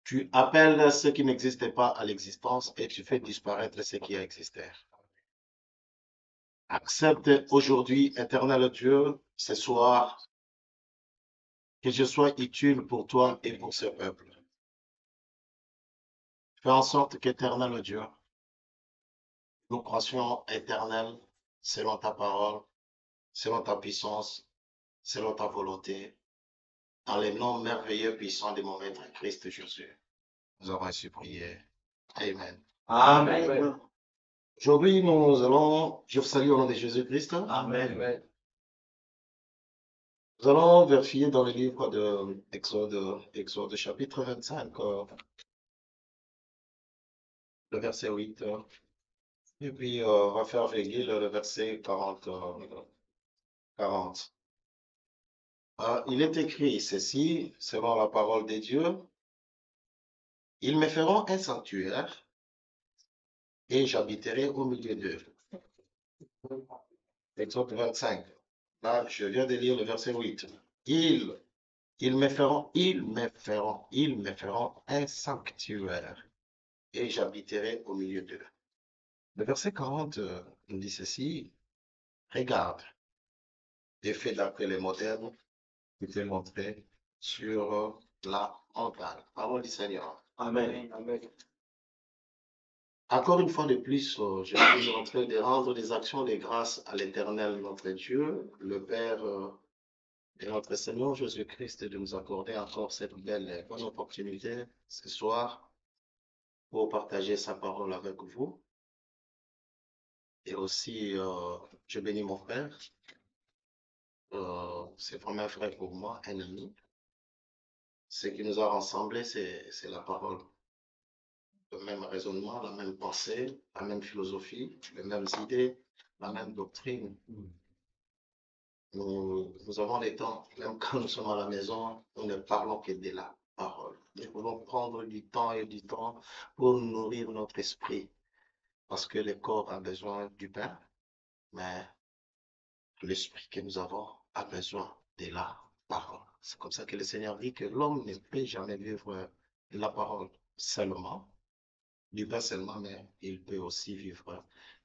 Tu appelles ce qui n'existait pas à l'existence et tu fais disparaître ce qui existait. Accepte aujourd'hui, éternel Dieu, ce soir, que je sois utile pour toi et pour ce peuple. Fais en sorte qu'éternel Dieu, nous croissions éternel selon ta parole, selon ta puissance, selon ta volonté, dans les noms merveilleux puissants de mon Maître Christ Jésus. Nous avons ainsi prié. Amen. Amen. Aujourd'hui, je vous salue au nom de Jésus-Christ. Amen. Nous allons vérifier dans le livre de Exode chapitre 25, le verset 8, et puis on va faire virgule le verset 40. 40. Il est écrit ceci, selon la parole de Dieu, ils me feront un sanctuaire et j'habiterai au milieu d'eux. Exode 25. Là, je viens de lire le verset 8. Ils me feront un sanctuaire et j'habiterai au milieu d'eux. Le verset 40 nous dit ceci, regarde, j'ai fait d'après les modèles qui t'ai montré sur la montagne. Parole du Seigneur. Amen. Amen. Encore une fois de plus, je suis en train de rendre des actions de grâce à l'Éternel, notre Dieu, le Père et notre Seigneur Jésus-Christ, de nous accorder encore cette belle et bonne opportunité ce soir pour partager sa parole avec vous. Et aussi, je bénis mon frère. C'est vraiment un frère pour moi, un ami. Ce qui nous a rassemblés, c'est la parole. Le même raisonnement, la même pensée, la même philosophie, les mêmes idées, la même doctrine. Nous avons des temps, même quand nous sommes à la maison, nous ne parlons que de la parole. Nous pouvons prendre du temps et du temps pour nourrir notre esprit, parce que le corps a besoin du pain, mais l'esprit que nous avons a besoin de la parole. C'est comme ça que le Seigneur dit que l'homme ne peut jamais vivre de la parole seulement, du pain seulement, mais il peut aussi vivre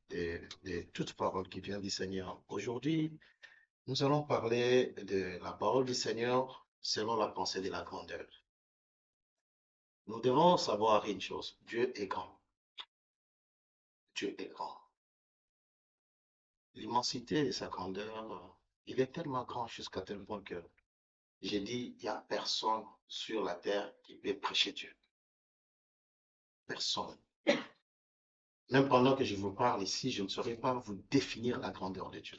de toute parole qui vient du Seigneur. Aujourd'hui, nous allons parler de la parole du Seigneur selon la pensée de la grandeur. Nous devons savoir une chose, Dieu est grand. Dieu est grand. L'immensité de sa grandeur, il est tellement grand jusqu'à tel point que j'ai dit, il n'y a personne sur la terre qui peut prêcher Dieu. Personne. Même pendant que je vous parle ici, je ne saurais pas vous définir la grandeur de Dieu.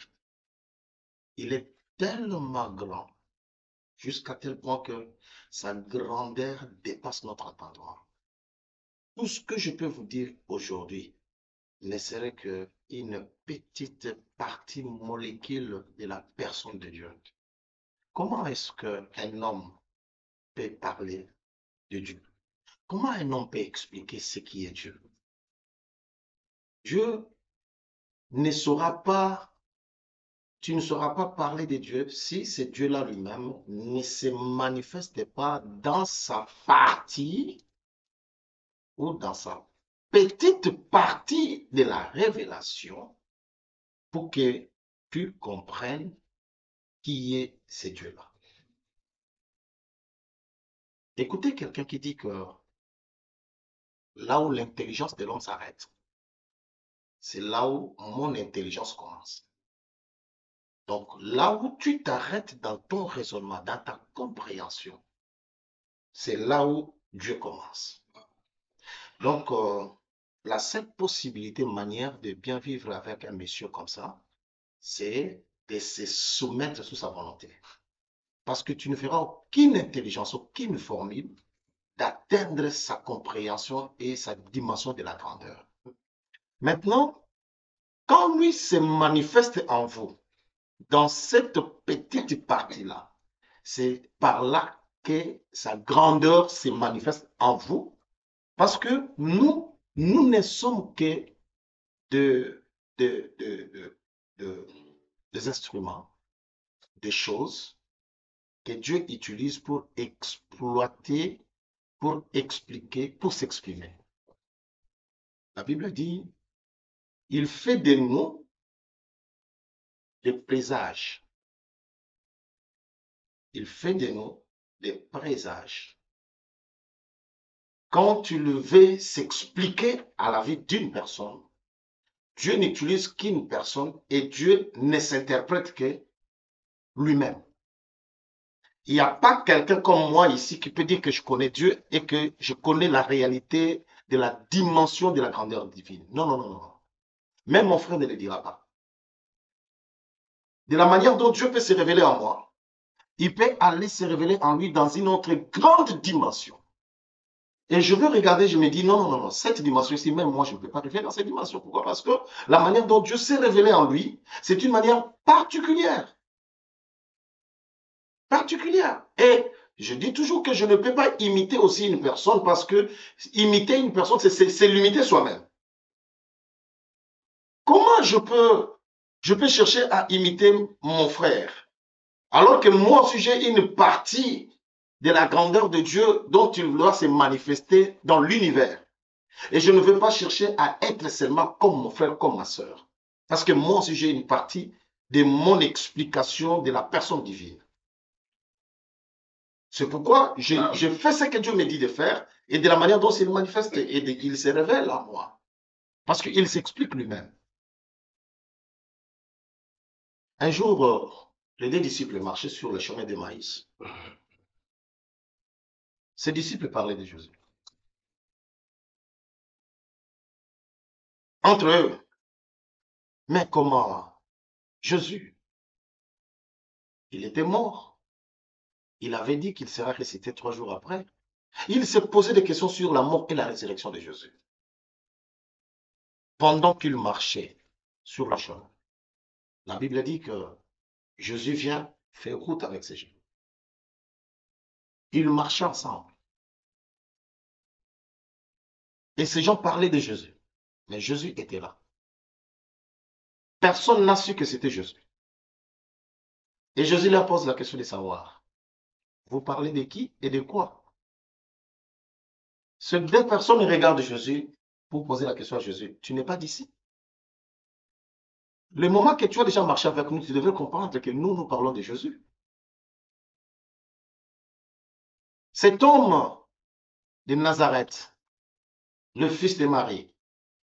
Il est tellement grand jusqu'à tel point que sa grandeur dépasse notre entendement. Tout ce que je peux vous dire aujourd'hui ne serait qu'une petite partie molécule de la personne de Dieu. Comment est-ce qu'un homme peut parler de Dieu? Comment un homme peut expliquer ce qui est Dieu? Dieu ne saura pas, tu ne sauras pas parler de Dieu si ce Dieu-là lui-même ne se manifeste pas dans sa partie ou dans sa petite partie de la révélation pour que tu comprennes qui est ce Dieu-là. Écoutez quelqu'un qui dit que là où l'intelligence de l'homme s'arrête, c'est là où mon intelligence commence. Donc, là où tu t'arrêtes dans ton raisonnement, dans ta compréhension, c'est là où Dieu commence. Donc, la seule possibilité, manière de bien vivre avec un monsieur comme ça, c'est de se soumettre sous sa volonté. Parce que tu ne feras aucune intelligence, aucune formule d'atteindre sa compréhension et sa dimension de la grandeur. Maintenant, quand lui se manifeste en vous, dans cette petite partie-là, c'est par là que sa grandeur se manifeste en vous, parce que nous ne sommes que de, de, de, de, des instruments, des choses que Dieu utilise pour exploiter pour expliquer, pour s'exprimer. La Bible dit, il fait de nous des présages. Il fait de nous des présages. Quand tu le veux s'expliquer à la vie d'une personne, Dieu n'utilise qu'une personne et Dieu ne s'interprète que lui-même. Il n'y a pas quelqu'un comme moi ici qui peut dire que je connais Dieu et que je connais la réalité de la dimension de la grandeur divine. Non, non, non, non. Même mon frère ne le dira pas. De la manière dont Dieu peut se révéler en moi, il peut aller se révéler en lui dans une autre grande dimension. Et je veux regarder, je me dis, non, non, non, non, cette dimension-ci, même moi, je ne peux pas arriver dans cette dimension. Pourquoi? Parce que la manière dont Dieu s'est révélé en lui, c'est une manière particulière. Particulière. Et je dis toujours que je ne peux pas imiter aussi une personne parce que imiter une personne, c'est limiter soi-même. Comment je peux chercher à imiter mon frère alors que moi aussi j'ai une partie de la grandeur de Dieu dont il doit se manifester dans l'univers. Et je ne veux pas chercher à être seulement comme mon frère, comme ma soeur. Parce que moi aussi j'ai une partie de mon explication de la personne divine. C'est pourquoi je fais ce que Dieu me dit de faire et de la manière dont il manifeste et il se révèle à moi. Parce qu'il s'explique lui-même. Un jour, les deux disciples marchaient sur le chemin de Maïs. Ces disciples parlaient de Jésus. Entre eux, mais comment Jésus, il était mort. Il avait dit qu'il sera ressuscité 3 jours après. Il se posait des questions sur la mort et la résurrection de Jésus. Pendant qu'il marchait sur le chemin, la Bible dit que Jésus vient faire route avec ses gens. Ils marchaient ensemble. Et ces gens parlaient de Jésus. Mais Jésus était là. Personne n'a su que c'était Jésus. Et Jésus leur pose la question de savoir, vous parlez de qui et de quoi? Ces deux personnes regardent Jésus pour poser la question à Jésus. Tu n'es pas d'ici? Le moment que tu as déjà marché avec nous, tu devrais comprendre que nous parlons de Jésus. Cet homme de Nazareth, le fils de Marie,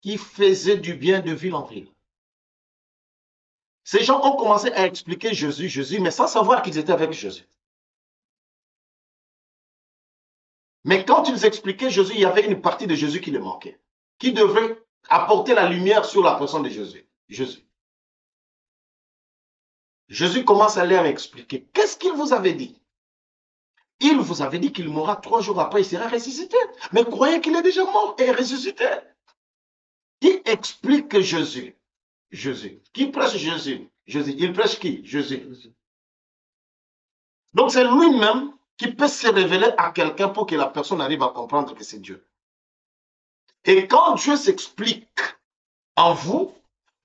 qui faisait du bien de ville en ville. Ces gens ont commencé à expliquer Jésus, Jésus, mais sans savoir qu'ils étaient avec Jésus. Mais quand ils expliquaient Jésus, il y avait une partie de Jésus qui le manquait, qui devait apporter la lumière sur la personne de Jésus. Jésus commence à leur expliquer. Qu'est-ce qu'il vous avait dit? Il vous avait dit qu'il mourra 3 jours après, il sera ressuscité. Mais croyez qu'il est déjà mort et ressuscité. Qui explique Jésus? Jésus. Qui prêche Jésus? Jésus. Il prêche qui? Jésus. Donc c'est lui-même qui peut se révéler à quelqu'un pour que la personne arrive à comprendre que c'est Dieu. Et quand Dieu s'explique en vous,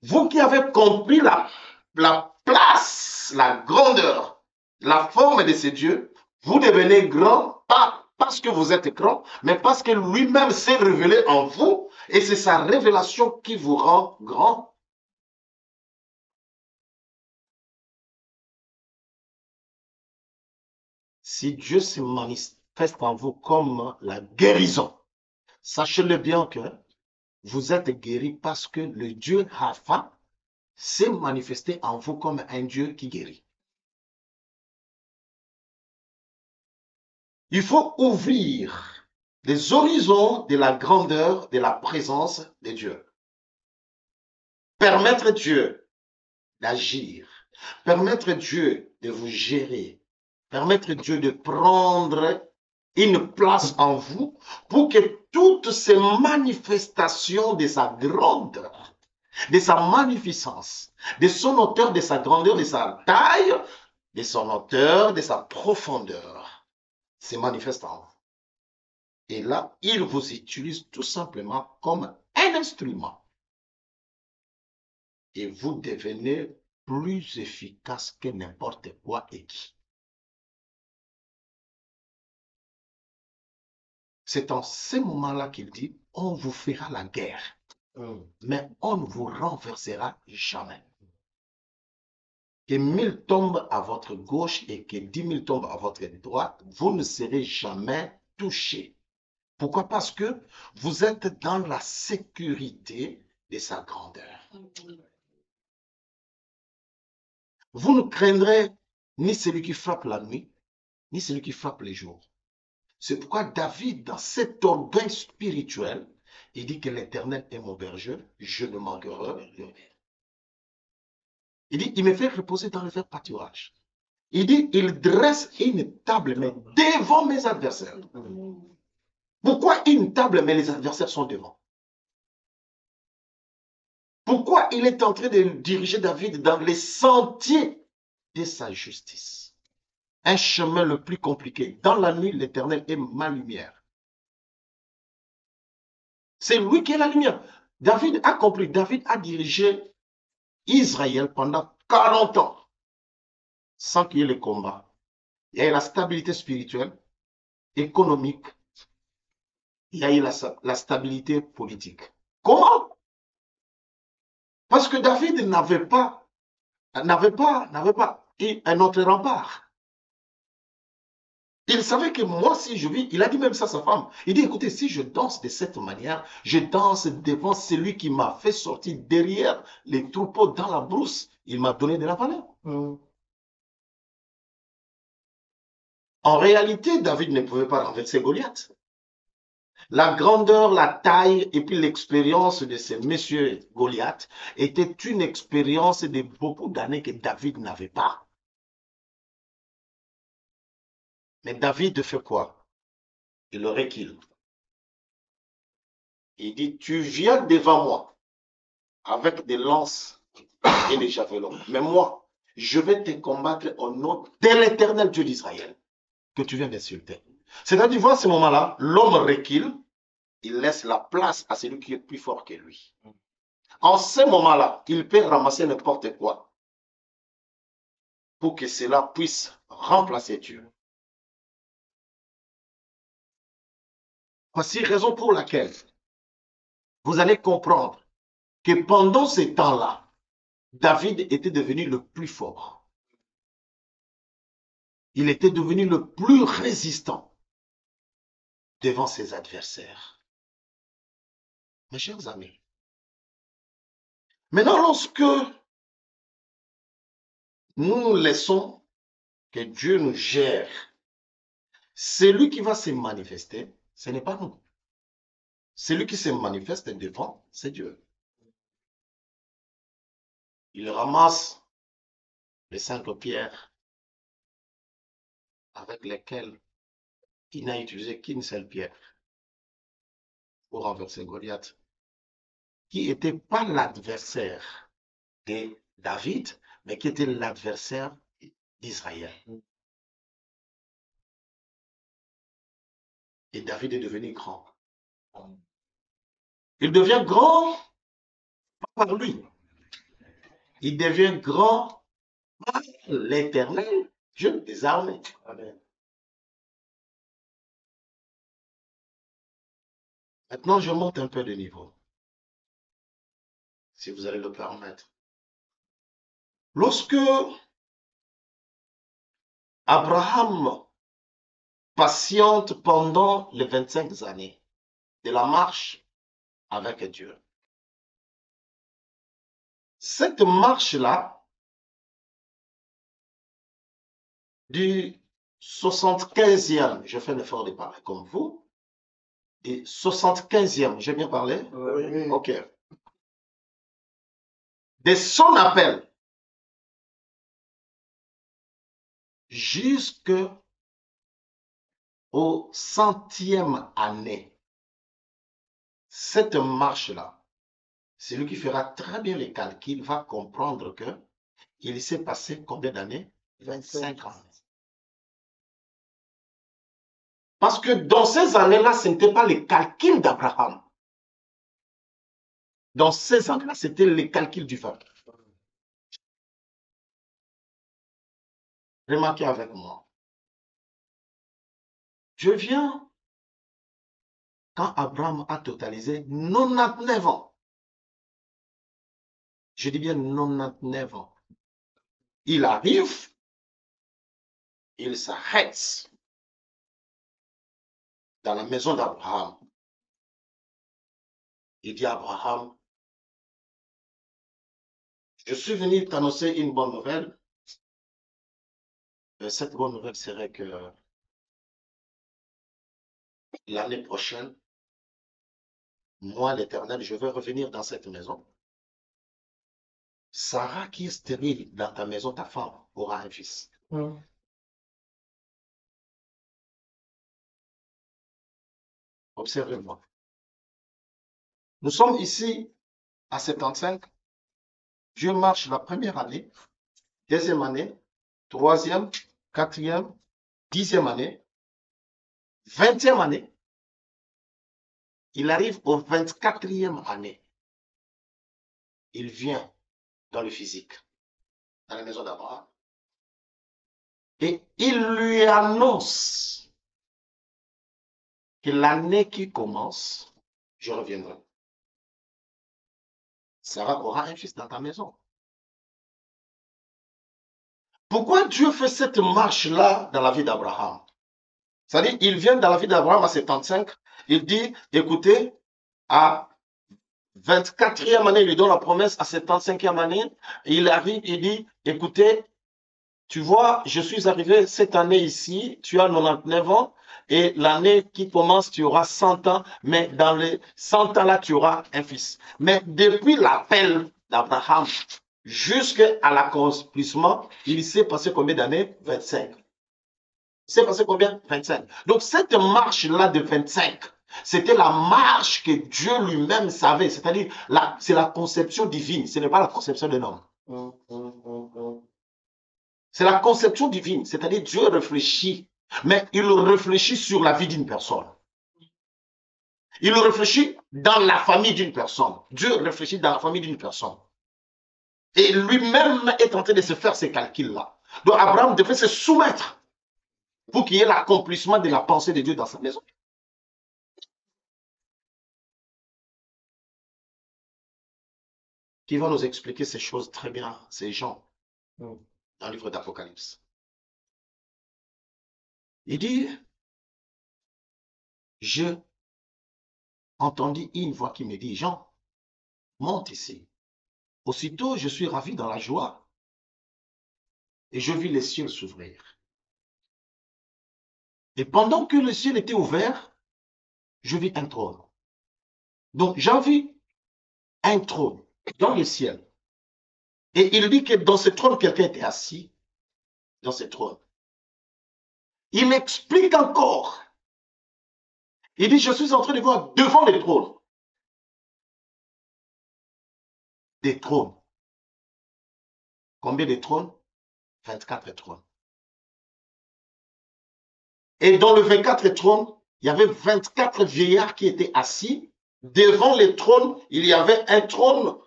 vous qui avez compris la place, la grandeur, la forme de ce Dieu, vous devenez grand, pas parce que vous êtes grand, mais parce que lui-même s'est révélé en vous et c'est sa révélation qui vous rend grand. Si Dieu se manifeste en vous comme la guérison, sachez-le bien que vous êtes guéri parce que le Dieu Rapha s'est manifesté en vous comme un Dieu qui guérit. Il faut ouvrir les horizons de la grandeur de la présence de Dieu. Permettre Dieu d'agir. Permettre Dieu de vous gérer. Permettre Dieu de prendre une place en vous pour que toutes ces manifestations de sa grandeur, de sa magnificence, de son hauteur, de sa grandeur, de sa taille, de son hauteur, de sa profondeur, se manifestent en vous. Et là, il vous utilise tout simplement comme un instrument. Et vous devenez plus efficace que n'importe quoi et qui. C'est en ces moments-là qu'il dit, on vous fera la guerre, mais on ne vous renversera jamais. Que 1000 tombent à votre gauche et que 10 000 tombent à votre droite, vous ne serez jamais touchés. Pourquoi? Parce que vous êtes dans la sécurité de sa grandeur. Vous ne craindrez ni celui qui frappe la nuit, ni celui qui frappe les jours. C'est pourquoi David, dans cet orgueil spirituel, il dit que l'Éternel est mon berger, je ne manquerai rien. Il dit, il me fait reposer dans le vert pâturage. Il dit, il dresse une table, mais devant mes adversaires. Pourquoi une table, mais les adversaires sont devant? Pourquoi il est en train de diriger David dans les sentiers de sa justice? Un chemin le plus compliqué. Dans la nuit, l'Éternel est ma lumière. C'est lui qui est la lumière. David a compris. David a dirigé Israël pendant 40 ans sans qu'il y ait le combat. Il y a eu la stabilité spirituelle, économique, il y a eu la stabilité politique. Comment? Parce que David n'avait pas un autre rempart. Il savait que moi, si je vis, il a dit même ça à sa femme. Il dit, écoutez, si je danse de cette manière, je danse devant celui qui m'a fait sortir derrière les troupeaux dans la brousse. Il m'a donné de la valeur. En réalité, David ne pouvait pas renverser Goliath. La grandeur, la taille et puis l'expérience de ce monsieur Goliath était une expérience de beaucoup d'années que David n'avait pas. Mais David fait quoi? Il le recule. Il dit, tu viens devant moi avec des lances et des javelins. Mais moi, je vais te combattre au nom de l'Éternel Dieu d'Israël que tu viens d'insulter. C'est-à-dire, voir ce moment-là, l'homme recule, il laisse la place à celui qui est plus fort que lui. En ce moment-là, il peut ramasser n'importe quoi pour que cela puisse remplacer Dieu. Voici raison pour laquelle vous allez comprendre que pendant ces temps-là, David était devenu le plus fort. Il était devenu le plus résistant devant ses adversaires. Mes chers amis, maintenant lorsque nous laissons que Dieu nous gère, celui qui va se manifester, ce n'est pas nous. Celui qui se manifeste devant, c'est Dieu. Il ramasse les 5 pierres avec lesquelles il n'a utilisé qu'une seule pierre pour renverser Goliath, qui n'était pas l'adversaire de David, mais qui était l'adversaire d'Israël. Et David est devenu grand. Il devient grand par lui. Il devient grand par l'Éternel, Dieu des armées. Amen. Maintenant, je monte un peu de niveau, si vous allez le permettre. Lorsque Abraham patiente pendant les 25 années de la marche avec Dieu, cette marche-là, du 75e, je fais l'effort de parler comme vous, et 75e, j'ai bien parlé? Oui. Ok. De son appel jusqu'au 100e année, cette marche-là, celui qui fera très bien les calculs va comprendre que il s'est passé combien d'années? 25 ans. Parce que dans ces années-là, ce n'était pas les calculs d'Abraham. Dans ces années-là, c'était les calculs du peuple. Remarquez avec moi. Dieu vient quand Abraham a totalisé 99 ans, je dis bien 99 ans, il arrive, il s'arrête dans la maison d'Abraham. Il dit à Abraham, je suis venu t'annoncer une bonne nouvelle. Cette bonne nouvelle serait que l'année prochaine, moi, l'Éternel, je vais revenir dans cette maison. Sarah, qui est stérile dans ta maison, ta femme, aura un fils. Observez-moi. Nous sommes ici à 75. Dieu marche la première année, deuxième année, troisième, quatrième, 10e année, 20e année. Il arrive au 24e année. Il vient dans le physique, dans la maison d'Abraham. Et il lui annonce que l'année qui commence, je reviendrai. Sarah aura un fils dans ta maison. Pourquoi Dieu fait cette marche-là dans la vie d'Abraham? C'est-à-dire, il vient dans la vie d'Abraham à 75, il dit, écoutez, à 24e année, il lui donne la promesse, à 75e année, il arrive, il dit, écoutez, tu vois, je suis arrivé cette année ici, tu as 99 ans, et l'année qui commence, tu auras 100 ans, mais dans les 100 ans-là, tu auras un fils. Mais depuis l'appel d'Abraham jusqu'à l'accomplissement, il s'est passé combien d'années? 25. Il s'est passé combien? 25. Donc cette marche-là de 25, c'était la marche que Dieu lui-même savait, c'est-à-dire c'est la conception divine, ce n'est pas la conception de l'homme. C'est la conception divine, c'est-à-dire Dieu réfléchit, mais il réfléchit sur la vie d'une personne. Il réfléchit dans la famille d'une personne. Dieu réfléchit dans la famille d'une personne. Et lui-même est en train de se faire ces calculs-là. Donc Abraham devait se soumettre pour qu'il y ait l'accomplissement de la pensée de Dieu dans sa maison. Qui va nous expliquer ces choses très bien, ces gens, dans le livre d'Apocalypse. Il dit, je entendis une voix qui me dit, Jean, monte ici. Aussitôt, je suis ravi dans la joie et je vis les cieux s'ouvrir. Et pendant que le ciel était ouvert, je vis un trône. Donc, j'en vis un trône dans le ciel. Et il dit que dans ce trône, quelqu'un était assis dans ce trône. Il explique encore. Il dit, je suis en train de voir devant les trônes. Des trônes. Combien de trônes? 24 trônes. Et dans le 24 trônes, il y avait 24 vieillards qui étaient assis. Devant les trônes, il y avait un trône.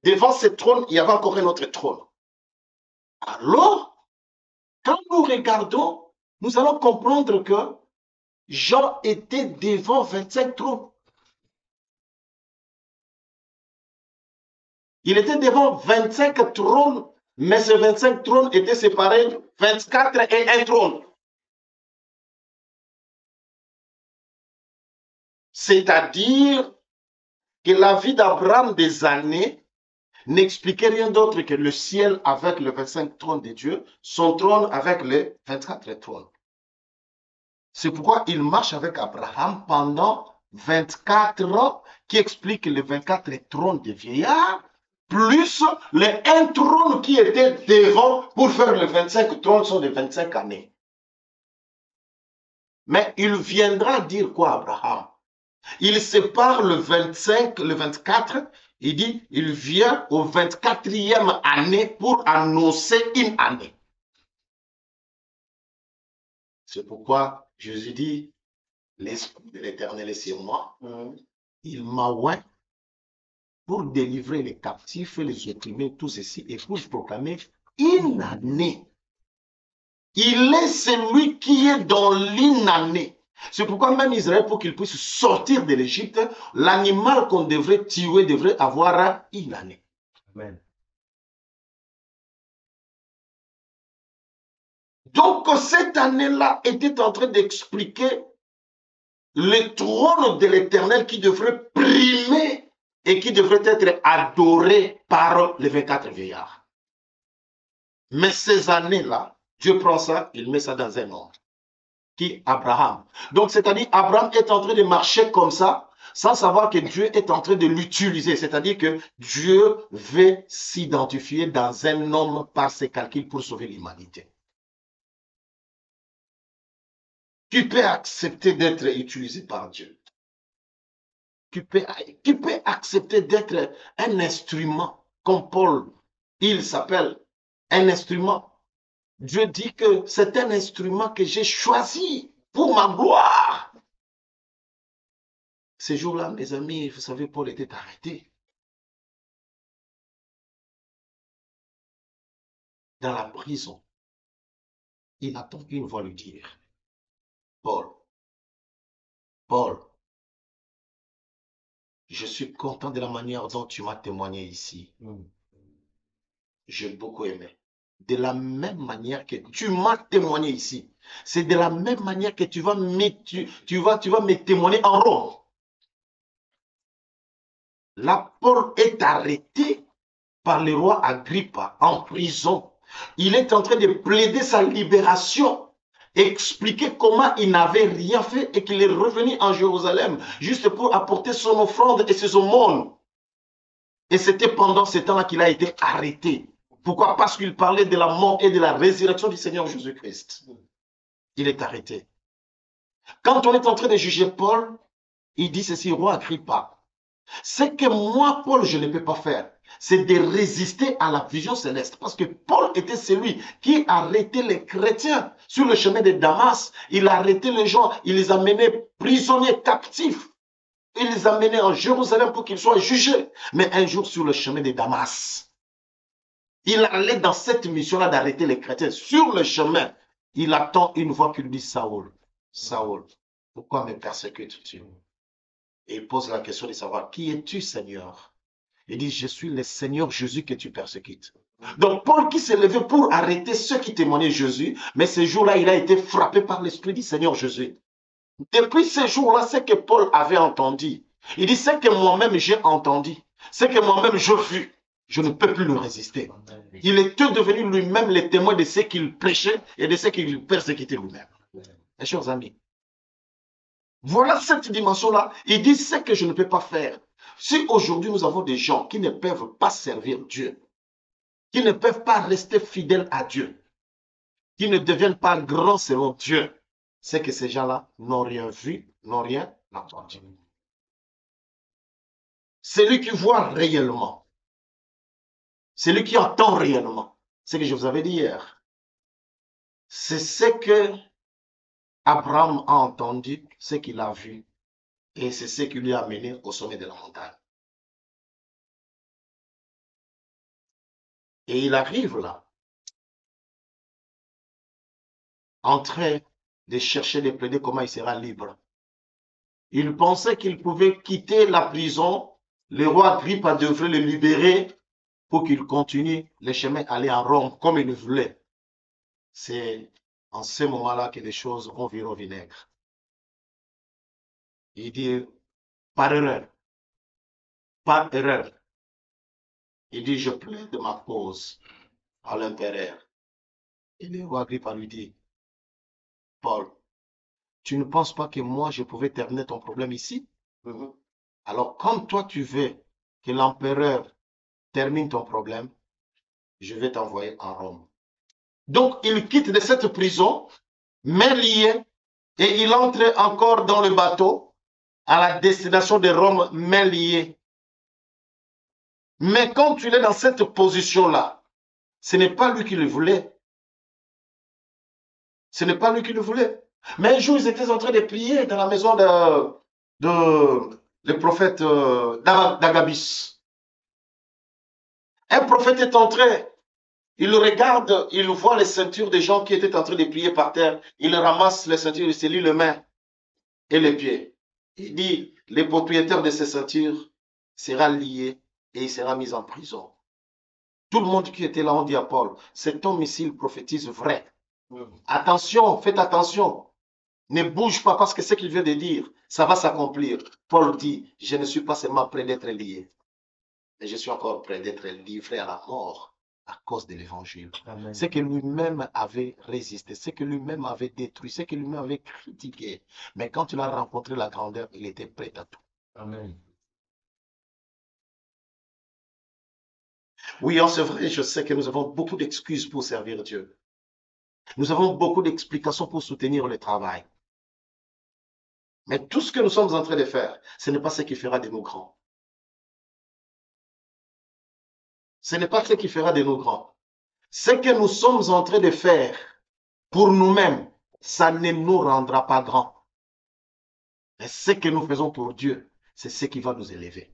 Devant ce trône, il y avait encore un autre trône. Alors, quand nous regardons, nous allons comprendre que Jean était devant 25 trônes. Il était devant 25 trônes, mais ces 25 trônes étaient séparés 24 et un trône. C'est-à-dire que la vie d'Abraham des années n'expliquait rien d'autre que le ciel avec les 25 trônes de Dieu, son trône avec les 24 trônes. C'est pourquoi il marche avec Abraham pendant 24 ans, qui explique les 24 trônes des vieillards, plus les 1 trône qui était devant pour faire les 25 trônes sont de 25 années. Mais il viendra dire quoi, Abraham? Il sépare le 25, le 24, il dit, il vient au 24e année pour annoncer une année. C'est pourquoi Jésus dit, l'Esprit de l'Éternel est sur moi. Il m'a oint pour délivrer les captifs, les opprimés, tous ceci, et pour proclamer une année. Il est celui qui est dans l'inannée. C'est pourquoi même Israël, pour qu'il puisse sortir de l'Égypte, l'animal qu'on devrait tuer devrait avoir une année. Amen. Donc cette année-là était en train d'expliquer le trône de l'Éternel qui devrait primer et qui devrait être adoré par les 24 vieillards. Mais ces années-là, Dieu prend ça, il met ça dans un ordre. Qui? Abraham. Donc, c'est-à-dire, Abraham est en train de marcher comme ça, sans savoir que Dieu est en train de l'utiliser. C'est-à-dire que Dieu veut s'identifier dans un homme par ses calculs pour sauver l'humanité. Qui peut accepter d'être utilisé par Dieu? Qui peut accepter d'être un instrument, comme Paul, il s'appelle un instrument. Dieu dit que c'est un instrument que j'ai choisi pour ma gloire. Ces jours-là, mes amis, vous savez, Paul était arrêté dans la prison. Il attend qu'une voix lui dire, Paul, Paul, je suis content de la manière dont tu m'as témoigné ici. J'ai beaucoup aimé. De la même manière que tu m'as témoigné ici, c'est de la même manière que tu vas me témoigner en Rome. Là, Paul est arrêté par le roi Agrippa en prison. Il est en train de plaider sa libération, expliquer comment il n'avait rien fait et qu'il est revenu en Jérusalem juste pour apporter son offrande et ses aumônes. Et c'était pendant ce temps-là qu'il a été arrêté. Pourquoi? Parce qu'il parlait de la mort et de la résurrection du Seigneur Jésus-Christ. Il est arrêté. Quand on est en train de juger Paul, il dit ceci, roi Agrippa. C'est que moi, Paul, je ne peux pas faire, c'est de résister à la vision céleste. Parce que Paul était celui qui arrêtait les chrétiens sur le chemin de Damas. Il arrêtait les gens, il les amenait prisonniers, captifs. Il les amenait en Jérusalem pour qu'ils soient jugés. Mais un jour, sur le chemin de Damas, il allait dans cette mission-là d'arrêter les chrétiens. Sur le chemin, il attend une voix qui lui dit, Saoul, Saoul, pourquoi me persécutes-tu? Et il pose la question de savoir, qui es-tu, Seigneur? Il dit, je suis le Seigneur Jésus que tu persécutes. Donc, Paul qui s'est levé pour arrêter ceux qui témoignaient Jésus, mais ce jour-là, il a été frappé par l'Esprit du Seigneur Jésus. Depuis ce jour-là, c'est que Paul avait entendu. Il dit, c'est que moi-même j'ai entendu, c'est que moi-même j'ai vu. Je ne peux plus le résister. Il était devenu lui-même le témoin de ce qu'il prêchait et de ce qu'il persécutait lui-même. Mes chers amis, voilà cette dimension-là. Il dit, c'est que je ne peux pas faire. Si aujourd'hui nous avons des gens qui ne peuvent pas servir Dieu, qui ne peuvent pas rester fidèles à Dieu, qui ne deviennent pas grands selon Dieu, c'est que ces gens-là n'ont rien vu, n'ont rien entendu. Celui qui voit réellement, celui qui entend réellement, ce que je vous avais dit hier, c'est ce que Abraham a entendu, ce qu'il a vu, et c'est ce qui lui a mené au sommet de la montagne. Et il arrive là, en train de chercher, de plaider comment il sera libre. Il pensait qu'il pouvait quitter la prison, le roi Agrippa devrait le libérer pour qu'il continue le chemin aller à Rome comme il le voulait. C'est en ce moment-là que les choses vont virer au vinaigre. Il dit, par erreur, par erreur, il dit, je plaide ma cause à l'empereur. Et le roi Agrippa lui dit, Paul, tu ne penses pas que moi, je pouvais terminer ton problème ici? Alors, comme toi, tu veux que l'empereur termine ton problème, je vais t'envoyer en Rome. Donc, il quitte de cette prison, main liée, et il entre encore dans le bateau à la destination de Rome, main liée. Mais quand tu es dans cette position-là, ce n'est pas lui qui le voulait. Ce n'est pas lui qui le voulait. Mais un jour, ils étaient en train de prier dans la maison le prophète d'Agabus. Un prophète est entré. Il regarde, il voit les ceintures des gens qui étaient en train de prier par terre. Il ramasse les ceintures, il se lit les mains. et les pieds. Il dit, les propriétaires de ces ceintures sera lié et il sera mis en prison. Tout le monde qui était là, on dit à Paul, cet homme ici, il prophétise vrai. Attention, faites attention. Ne bouge pas parce que ce qu'il vient de dire, ça va s'accomplir. Paul dit, je ne suis pas seulement prêt d'être lié, mais je suis encore prêt d'être livré à la mort à cause de l'évangile. Ce que lui-même avait résisté, ce que lui-même avait détruit, ce que lui-même avait critiqué. Mais quand il a rencontré la grandeur, il était prêt à tout. Amen. Oui, c'est vrai, je sais que nous avons beaucoup d'excuses pour servir Dieu. Nous avons beaucoup d'explications pour soutenir le travail. Mais tout ce que nous sommes en train de faire, ce n'est pas ce qui fera de nous grands. Ce n'est pas ce qui fera de nous grands. Ce que nous sommes en train de faire pour nous-mêmes, ça ne nous rendra pas grands. Mais ce que nous faisons pour Dieu, c'est ce qui va nous élever.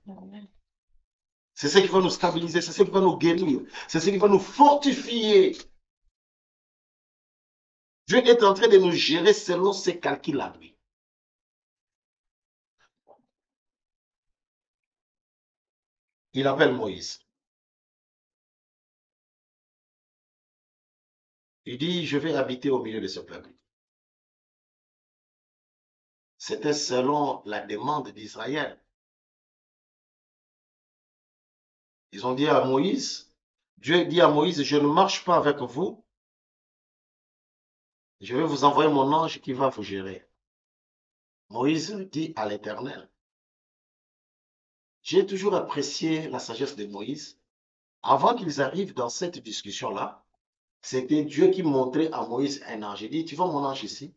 C'est ce qui va nous stabiliser, c'est ce qui va nous guérir, c'est ce qui va nous fortifier. Dieu est en train de nous gérer selon ses calculs à lui. Il appelle Moïse. Il dit, je vais habiter au milieu de ce peuple. C'était selon la demande d'Israël. Ils ont dit à Moïse, Dieu dit à Moïse, je ne marche pas avec vous, je vais vous envoyer mon ange qui va vous gérer. Moïse dit à l'Éternel, j'ai toujours apprécié la sagesse de Moïse. Avant qu'ils arrivent dans cette discussion-là, c'était Dieu qui montrait à Moïse un ange. Il dit, tu vois mon ange ici,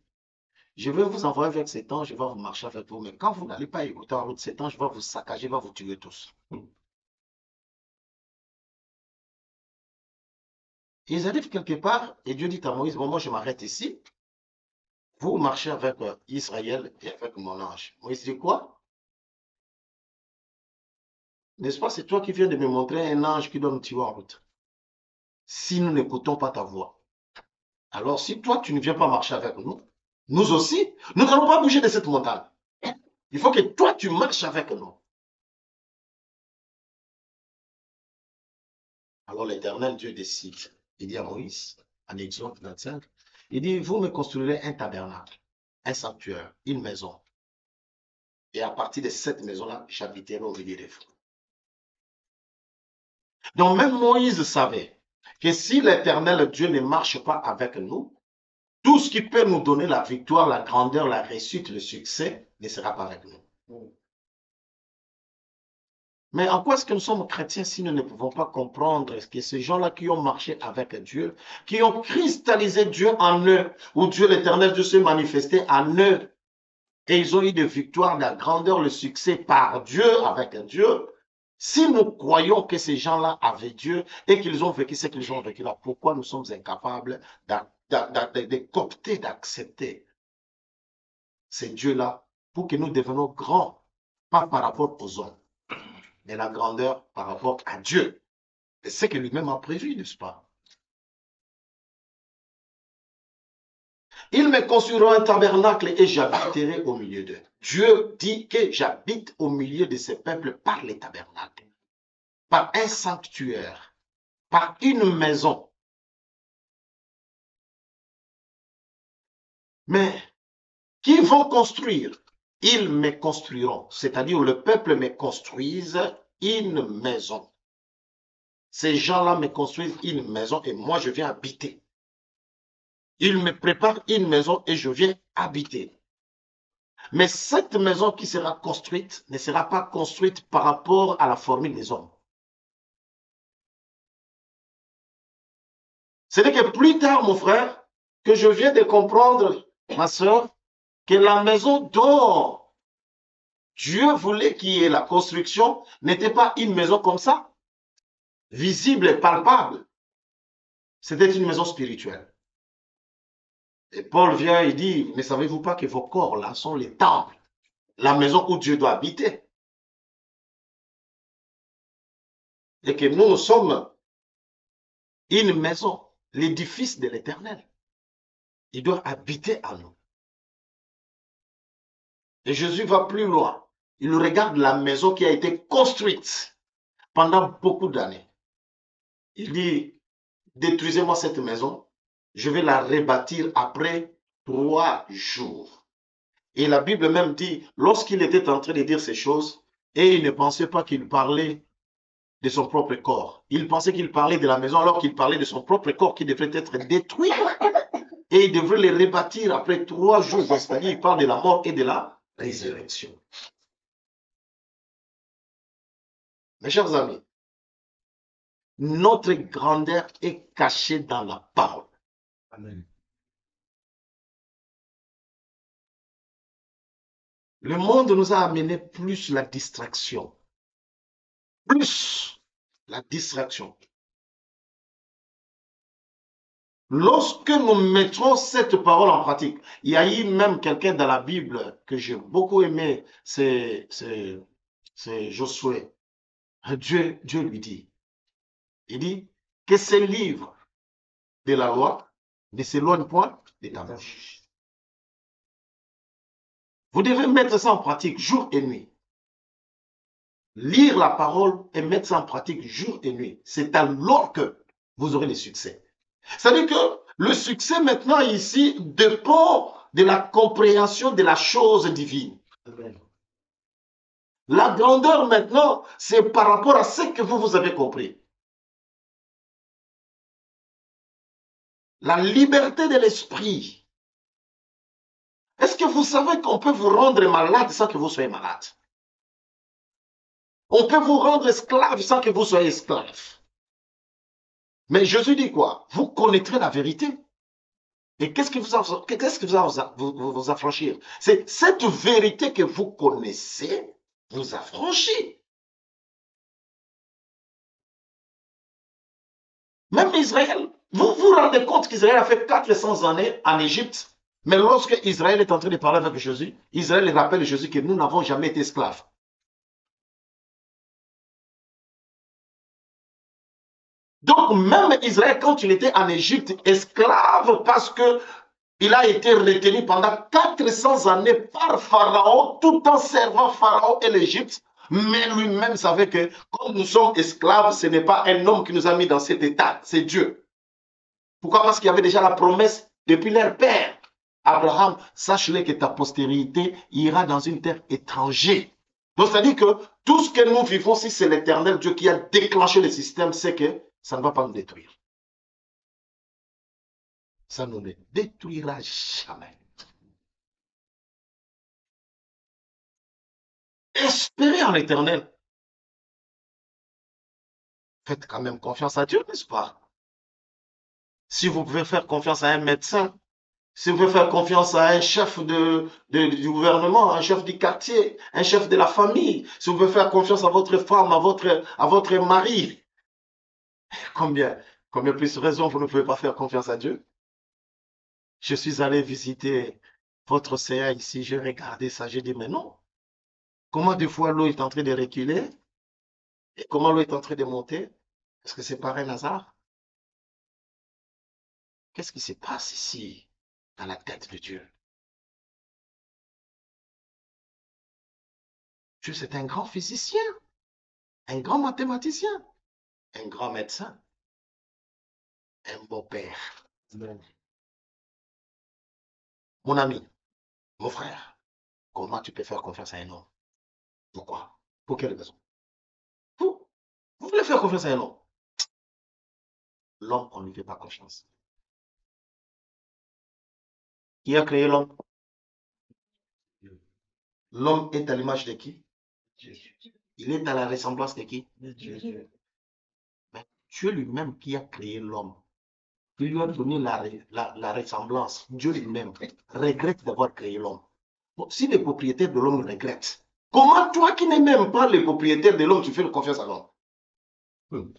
je vais vous envoyer avec cet ange, je vais vous marcher avec vous, mais quand vous n'allez pas écouter en route, cet ange va vous saccager, va vous tuer tous. Ils arrivent quelque part et Dieu dit à Moïse, bon, moi je m'arrête ici, vous marchez avec Israël et avec mon ange. Moïse dit quoi? N'est-ce pas, c'est toi qui viens de me montrer un ange qui doit nous tuer en route. Si nous n'écoutons pas ta voix. Alors si toi tu ne viens pas marcher avec nous, nous aussi, nous n'allons pas bouger de cette montagne. Il faut que toi tu marches avec nous. Alors l'Éternel Dieu décide. Il dit à Moïse, en Exode 25, il dit, vous me construirez un tabernacle, un sanctuaire, une maison. Et à partir de cette maison-là, j'habiterai au milieu de vous. Donc même Moïse savait que si l'Éternel Dieu ne marche pas avec nous, tout ce qui peut nous donner la victoire, la grandeur, la réussite, le succès ne sera pas avec nous. Mais en quoi est-ce que nous sommes chrétiens si nous ne pouvons pas comprendre que ces gens-là qui ont marché avec Dieu, qui ont cristallisé Dieu en eux, où Dieu l'Éternel Dieu s'est manifesté en eux, et ils ont eu de victoire, de la grandeur, le succès par Dieu, avec Dieu, si nous croyons que ces gens-là avaient Dieu et qu'ils ont vécu ce qu'ils ont vécu là, pourquoi nous sommes incapables de coopter, d'accepter ces dieux-là pour que nous devenions grands, pas par rapport aux hommes, mais la grandeur par rapport à Dieu. C'est ce que lui-même a prévu, n'est-ce pas? Ils me construiront un tabernacle et j'habiterai au milieu d'eux. Dieu dit que j'habite au milieu de ces peuples par les tabernacles, par un sanctuaire, par une maison. Mais qui vont construire? Ils me construiront, c'est-à-dire le peuple me construise une maison. Ces gens-là me construisent une maison et moi je viens habiter. Ils me préparent une maison et je viens habiter. Mais cette maison qui sera construite ne sera pas construite par rapport à la formule des hommes. C'est que plus tard, mon frère, que je viens de comprendre, ma soeur, que la maison dont Dieu voulait qu'il y ait la construction n'était pas une maison comme ça, visible et palpable. C'était une maison spirituelle. Et Paul vient et dit, mais savez-vous pas que vos corps là sont les temples, la maison où Dieu doit habiter? Et que nous sommes une maison, l'édifice de l'Éternel. Il doit habiter en nous. Et Jésus va plus loin. Il regarde la maison qui a été construite pendant beaucoup d'années. Il dit, détruisez-moi cette maison, je vais la rebâtir après 3 jours. Et la Bible même dit, lorsqu'il était en train de dire ces choses, et il ne pensait pas qu'il parlait de son propre corps. Il pensait qu'il parlait de la maison alors qu'il parlait de son propre corps qui devrait être détruit. Et il devrait le rebâtir après 3 jours. C'est-à-dire, il parle de la mort et de la résurrection. Mes chers amis, notre grandeur est cachée dans la parole. Amen. Le monde nous a amené plus la distraction. Plus la distraction. Lorsque nous mettrons cette parole en pratique, il y a eu même quelqu'un dans la Bible que j'ai beaucoup aimé, c'est Josué. Dieu lui dit, il dit que ces livres de la loi ne s'éloignent point de ta bouche. Vous devez mettre ça en pratique jour et nuit. Lire la parole et mettre ça en pratique jour et nuit. C'est alors que vous aurez le succès. C'est-à-dire que le succès maintenant ici dépend de la compréhension de la chose divine. Amen. La grandeur maintenant, c'est par rapport à ce que vous avez compris. La liberté de l'esprit. Est-ce que vous savez qu'on peut vous rendre malade sans que vous soyez malade? On peut vous rendre esclave sans que vous soyez esclave. Mais Jésus dit quoi? Vous connaîtrez la vérité. Et qu'est-ce qui vous affranchir? C'est cette vérité que vous connaissez vous affranchit. Même Israël, vous vous rendez compte qu'Israël a fait 400 années en Égypte, mais lorsque Israël est en train de parler avec Jésus, Israël rappelle Jésus que nous n'avons jamais été esclaves. Donc même Israël, quand il était en Égypte, esclave parce que il a été retenu pendant 400 années par Pharaon, tout en servant Pharaon et l'Égypte. Mais lui-même savait que comme nous sommes esclaves, ce n'est pas un homme qui nous a mis dans cet état, c'est Dieu. Pourquoi? Parce qu'il y avait déjà la promesse depuis leur père. Abraham, sache-le que ta postérité ira dans une terre étrangère. Donc, c'est-à-dire que tout ce que nous vivons, si c'est l'éternel Dieu qui a déclenché le système, c'est que ça ne va pas nous détruire. Ça ne nous détruira jamais. Espérez en l'éternel. Faites quand même confiance à Dieu, n'est-ce pas? Si vous pouvez faire confiance à un médecin, si vous pouvez faire confiance à un chef du gouvernement, un chef du quartier, un chef de la famille, si vous pouvez faire confiance à votre femme, à votre mari, combien plus de raisons vous ne pouvez pas faire confiance à Dieu? Je suis allé visiter votre CA ici, j'ai regardé ça, j'ai dit, mais non. Comment des fois l'eau est en train de reculer et comment l'eau est en train de monter? Est-ce que c'est par un hasard? Qu'est-ce qui se passe ici, dans la tête de Dieu? Dieu, c'est un grand physicien, un grand mathématicien, un grand médecin, un beau père. Amen. Mon ami, mon frère, comment tu peux faire confiance à un homme? Pourquoi? Pour quelle raison? Vous voulez faire confiance à un homme? L'homme, on ne lui fait pas confiance. Qui a créé l'homme? L'homme est à l'image de qui? Dieu. Il est à la ressemblance de qui? Dieu. Mais Dieu lui-même qui a créé l'homme, qui lui a donné la ressemblance, Dieu lui-même regrette d'avoir créé l'homme. Bon, si les propriétaires de l'homme regrettent, comment toi qui n'es même pas le propriétaire de l'homme, tu fais confiance à l'homme?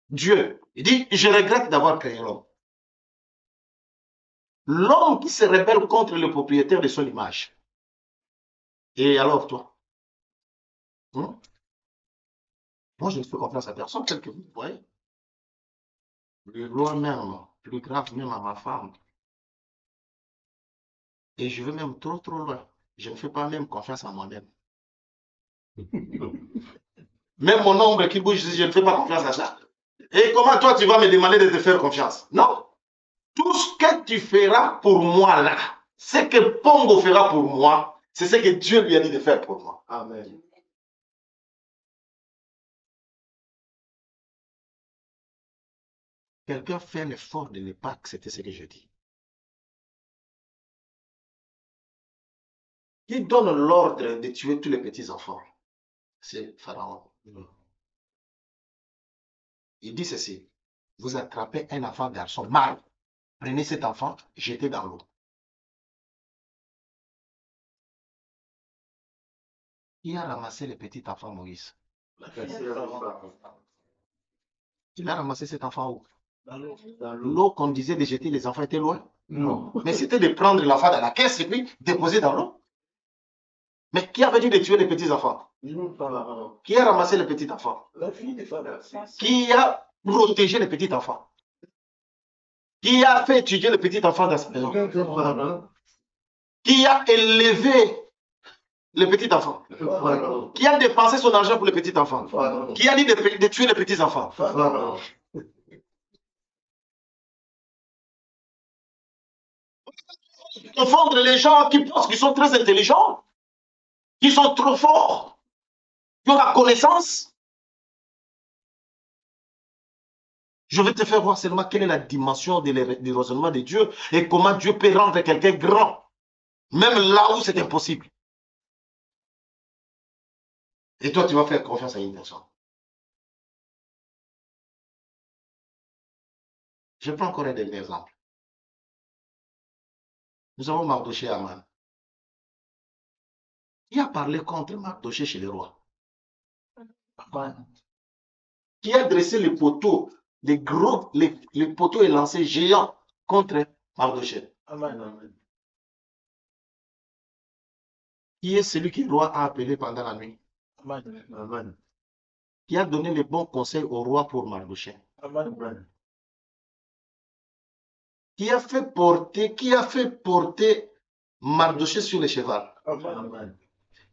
Dieu, il dit, je regrette d'avoir créé l'homme. L'homme qui se rebelle contre le propriétaire de son image. Et alors toi? Hein? Moi, je ne fais confiance à personne, tel que vous voyez. Plus loin même, plus grave même à ma femme. Et je vais même trop, trop loin. Je ne fais pas même confiance en moi-même. Même mon ombre qui bouge, je ne fais pas confiance à ça. Et comment toi, tu vas me demander de te faire confiance? Non. Tout ce que tu feras pour moi là, ce que Pongo fera pour moi, c'est ce que Dieu lui a dit de faire pour moi. Amen. Quelqu'un fait un effort de ne pas accepter ce que je dis. Qui donne l'ordre de tuer tous les petits enfants? C'est Pharaon. Il dit ceci: vous attrapez un enfant garçon mâle, prenez cet enfant, jetez dans l'eau. Qui a ramassé le petit enfant Moïse? Il a ramassé cet enfant où? L'eau qu'on disait de jeter les enfants était loin? Non. Mais c'était de prendre l'enfant dans la caisse et puis déposer dans l'eau. Mais qui avait dit de tuer les petits enfants? Qui a ramassé les petits enfants? La fille de Pharaon. Qui a protégé les petits enfants? Qui a fait étudier le petit enfant dans sa maison? Qui a élevé le petit enfant? Qui a dépensé son argent pour le petit enfant? Qui a dit de tuer les petits enfants? Confondre les gens qui pensent qu'ils sont très intelligents, qui sont trop forts, qui ont la connaissance. Je vais te faire voir seulement quelle est la dimension du raisonnement de Dieu et comment Dieu peut rendre quelqu'un grand, même là où c'est impossible. Et toi, tu vas faire confiance à une personne. Je prends encore un dernier exemple. Nous avons Mardoché Aman. Qui a parlé contre Mardoché chez les rois? Qui a dressé les poteaux, les gros, les poteaux élancés géants contre Mardoché? Qui est celui que le roi a appelé pendant la nuit? Qui a donné les bons conseils au roi pour Mardoché? Qui a fait porter Mardoché sur le cheval?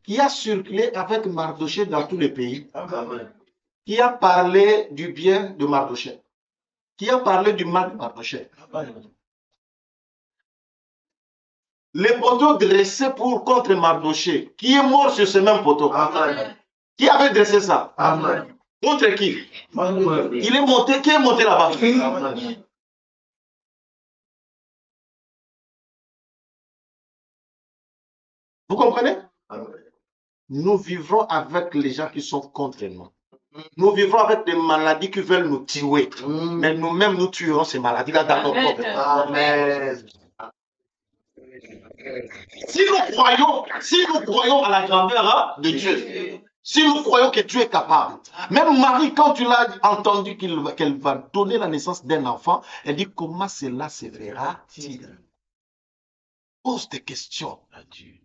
Qui a circulé avec Mardoché dans tous les pays? Qui a parlé du bien de Mardoché? Qui a parlé du mal de Mardoché? Les poteaux dressés contre Mardoché. Qui est mort sur ce même poteau? Qui avait dressé ça? Contre qui? Il est monté. Qui est monté là-bas? Vous comprenez? Nous vivrons avec les gens qui sont contre nous. Nous vivrons avec des maladies qui veulent nous tuer. Mais nous-mêmes, nous tuerons ces maladies-là dans nos corps. Amen. Si nous croyons à la grandeur de Dieu, si nous croyons que Dieu est capable, même Marie, quand tu l'as entendu qu'elle va donner la naissance d'un enfant, elle dit comment cela se fera-t-il? Pose des questions à Dieu.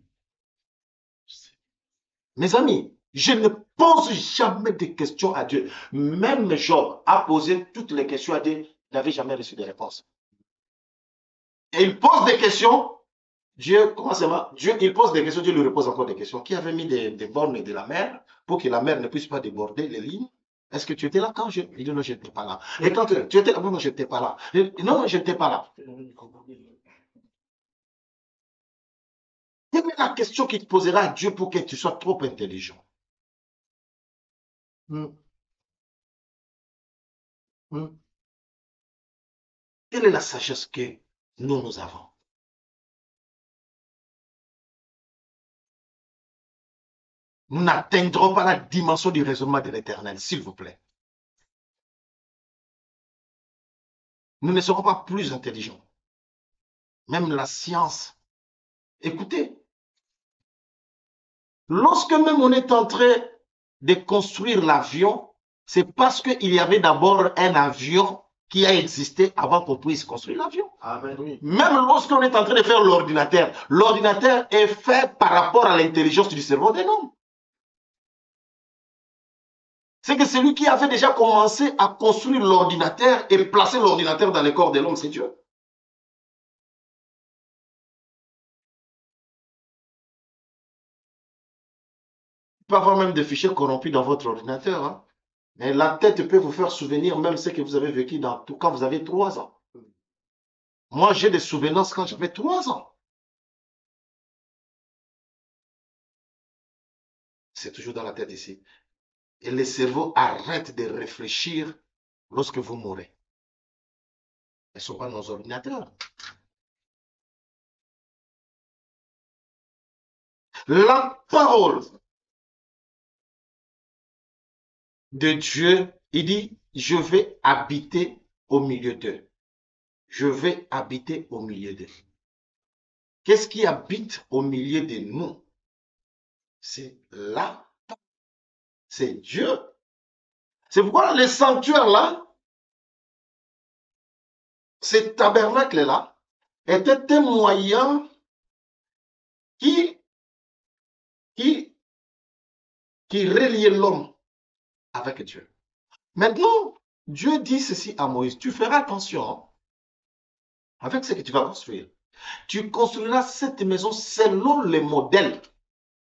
Mes amis, je ne pose jamais de questions à Dieu. Même Job a posé toutes les questions à Dieu, il n'avait jamais reçu de réponse. Et il pose des questions. Dieu, comment ça va? Dieu, il pose des questions, Dieu lui repose encore des questions. Qui avait mis des bornes de la mer pour que la mer ne puisse pas déborder les lignes? Est-ce que tu étais là quand il dit non, je n'étais pas là. Et quand tu étais là, non, je n'étais pas là. Non, je n'étais pas là. Quelle est la question qui te posera à Dieu pour que tu sois trop intelligent? Quelle est la sagesse que nous avons? Nous n'atteindrons pas la dimension du raisonnement de l'Éternel, s'il vous plaît. Nous ne serons pas plus intelligents. Même la science. Écoutez, lorsque même on est en train de construire l'avion, c'est parce qu'il y avait d'abord un avion qui a existé avant qu'on puisse construire l'avion. Même lorsqu'on est en train de faire l'ordinateur est fait par rapport à l'intelligence du cerveau d'un homme. C'est que celui qui avait déjà commencé à construire l'ordinateur et placer l'ordinateur dans le corps de l'homme, c'est Dieu. peut avoir même des fichiers corrompus dans votre ordinateur. Hein. Mais la tête peut vous faire souvenir même ce que vous avez vécu quand vous avez 3 ans. Moi, j'ai des souvenirs quand j'avais 3 ans. C'est toujours dans la tête ici. Et le cerveau arrête de réfléchir lorsque vous mourrez. Ce ne sont pas nos ordinateurs. La parole de Dieu, il dit, je vais habiter au milieu d'eux. Je vais habiter au milieu d'eux. Qu'est-ce qui habite au milieu de nous? C'est là. C'est Dieu. C'est pourquoi le sanctuaire là, ce tabernacle là, était un moyen qui reliait l'homme avec Dieu. Maintenant, Dieu dit ceci à Moïse, tu feras attention avec ce que tu vas construire. Tu construiras cette maison selon les modèles.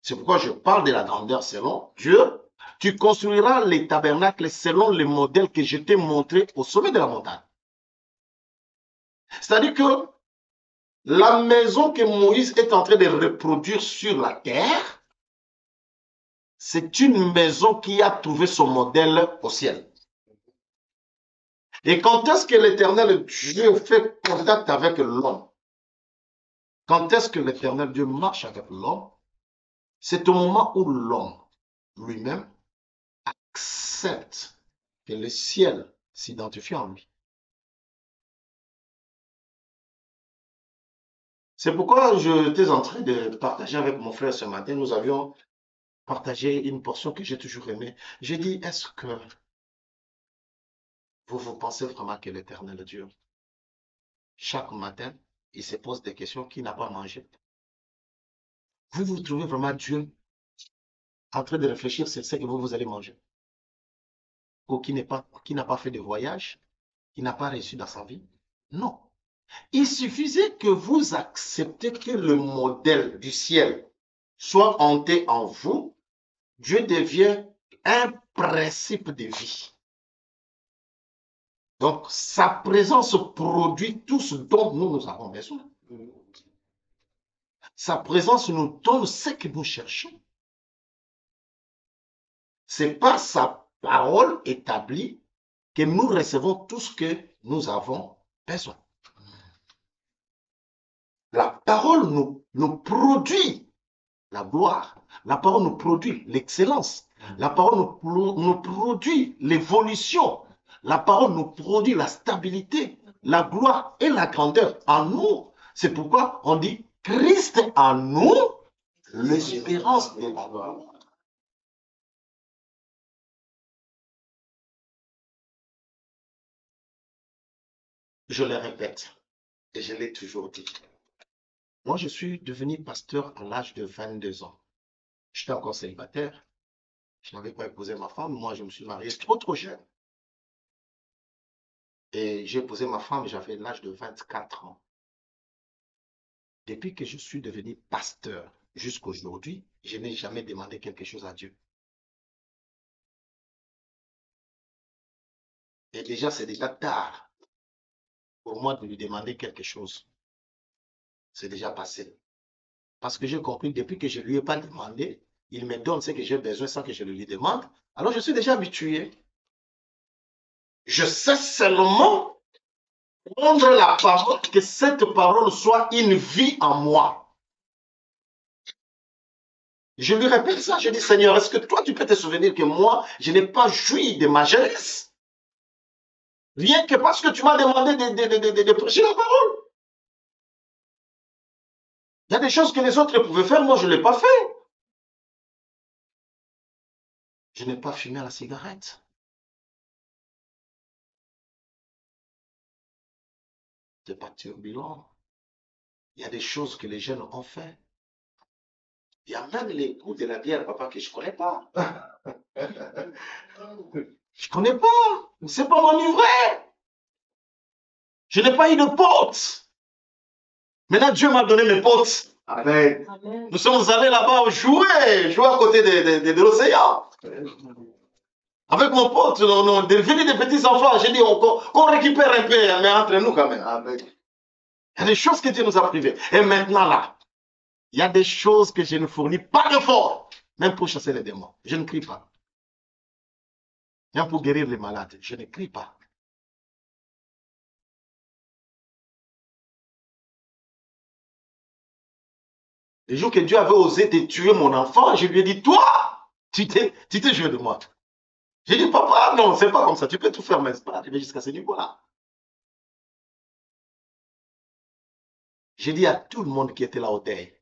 C'est pourquoi je parle de la grandeur selon Dieu. Tu construiras les tabernacles selon les modèles que je t'ai montrés au sommet de la montagne. C'est-à-dire que la maison que Moïse est en train de reproduire sur la terre, c'est une maison qui a trouvé son modèle au ciel. Et quand est-ce que l'Éternel Dieu fait contact avec l'homme? Quand est-ce que l'Éternel Dieu marche avec l'homme? C'est au moment où l'homme lui-même accepte que le ciel s'identifie en lui. C'est pourquoi j'étais en train de partager avec mon frère ce matin. Nous avions partagé une portion que j'ai toujours aimée. J'ai dit, est-ce que vous pensez vraiment que l'Éternel Dieu, chaque matin, il se pose des questions qu'il n'a pas mangé? Vous trouvez vraiment Dieu en train de réfléchir sur ce que vous allez manger? Ou qui n'a pas fait de voyage, qui n'a pas réussi dans sa vie? Non. Il suffisait que vous acceptiez que le modèle du ciel soit hanté en vous, Dieu devient un principe de vie. Donc, sa présence produit tout ce dont nous avons besoin. Sa présence nous donne ce que nous cherchons. C'est par sa parole établie que nous recevons tout ce que nous avons besoin. La parole nous produit la gloire. La parole nous produit l'excellence. La parole nous produit l'évolution. La parole nous produit la stabilité, la gloire et la grandeur en nous. C'est pourquoi on dit Christ en nous, l'espérance de la gloire. Je le répète, et je l'ai toujours dit. Moi, je suis devenu pasteur à l'âge de 22 ans. J'étais encore célibataire. Je n'avais pas épousé ma femme. Moi, je me suis marié trop jeune. Et j'ai épousé ma femme, j'avais l'âge de 24 ans. Depuis que je suis devenu pasteur jusqu'à aujourd'hui, je n'ai jamais demandé quelque chose à Dieu. Et déjà, c'est déjà tard pour moi de lui demander quelque chose. C'est déjà passé. Parce que j'ai compris que depuis que je ne lui ai pas demandé, il me donne ce que j'ai besoin sans que je le lui demande. Alors, je suis déjà habitué. Je sais seulement prendre la parole, que cette parole soit une vie en moi. Je lui répète ça, je dis, Seigneur, est-ce que toi, tu peux te souvenir que moi, je n'ai pas joui de ma jeunesse? Rien que parce que tu m'as demandé de prêcher la parole. Il y a des choses que les autres pouvaient faire, moi, je ne l'ai pas fait. Je n'ai pas fumé à la cigarette. De pas turbulent. Il y a des choses que les jeunes ont fait. Il y a même les goûts de la bière, papa, que je ne connais pas. Je ne connais pas. C'est pas mon livret. Je n'ai pas eu de potes. Maintenant, Dieu m'a donné mes potes. Amen. Nous sommes allés là-bas jouer à côté de l'océan. Avec mon pote, on est devenus des petits enfants. J'ai dit qu'on récupère un peu, mais entre nous quand même. Amen. Il y a des choses que Dieu nous a privées. Et maintenant là, il y a des choses que je ne fournis pas d'effort, même pour chasser les démons. Je ne crie pas. Même pour guérir les malades, je ne crie pas. Le jour que Dieu avait osé de tuer mon enfant, je lui ai dit, toi, tu t'es joué de moi. J'ai dit, papa, non, c'est pas comme ça. Tu peux tout faire, mais c'est pas arrivé jusqu'à ce niveau-là. J'ai dit à tout le monde qui était là au deuil,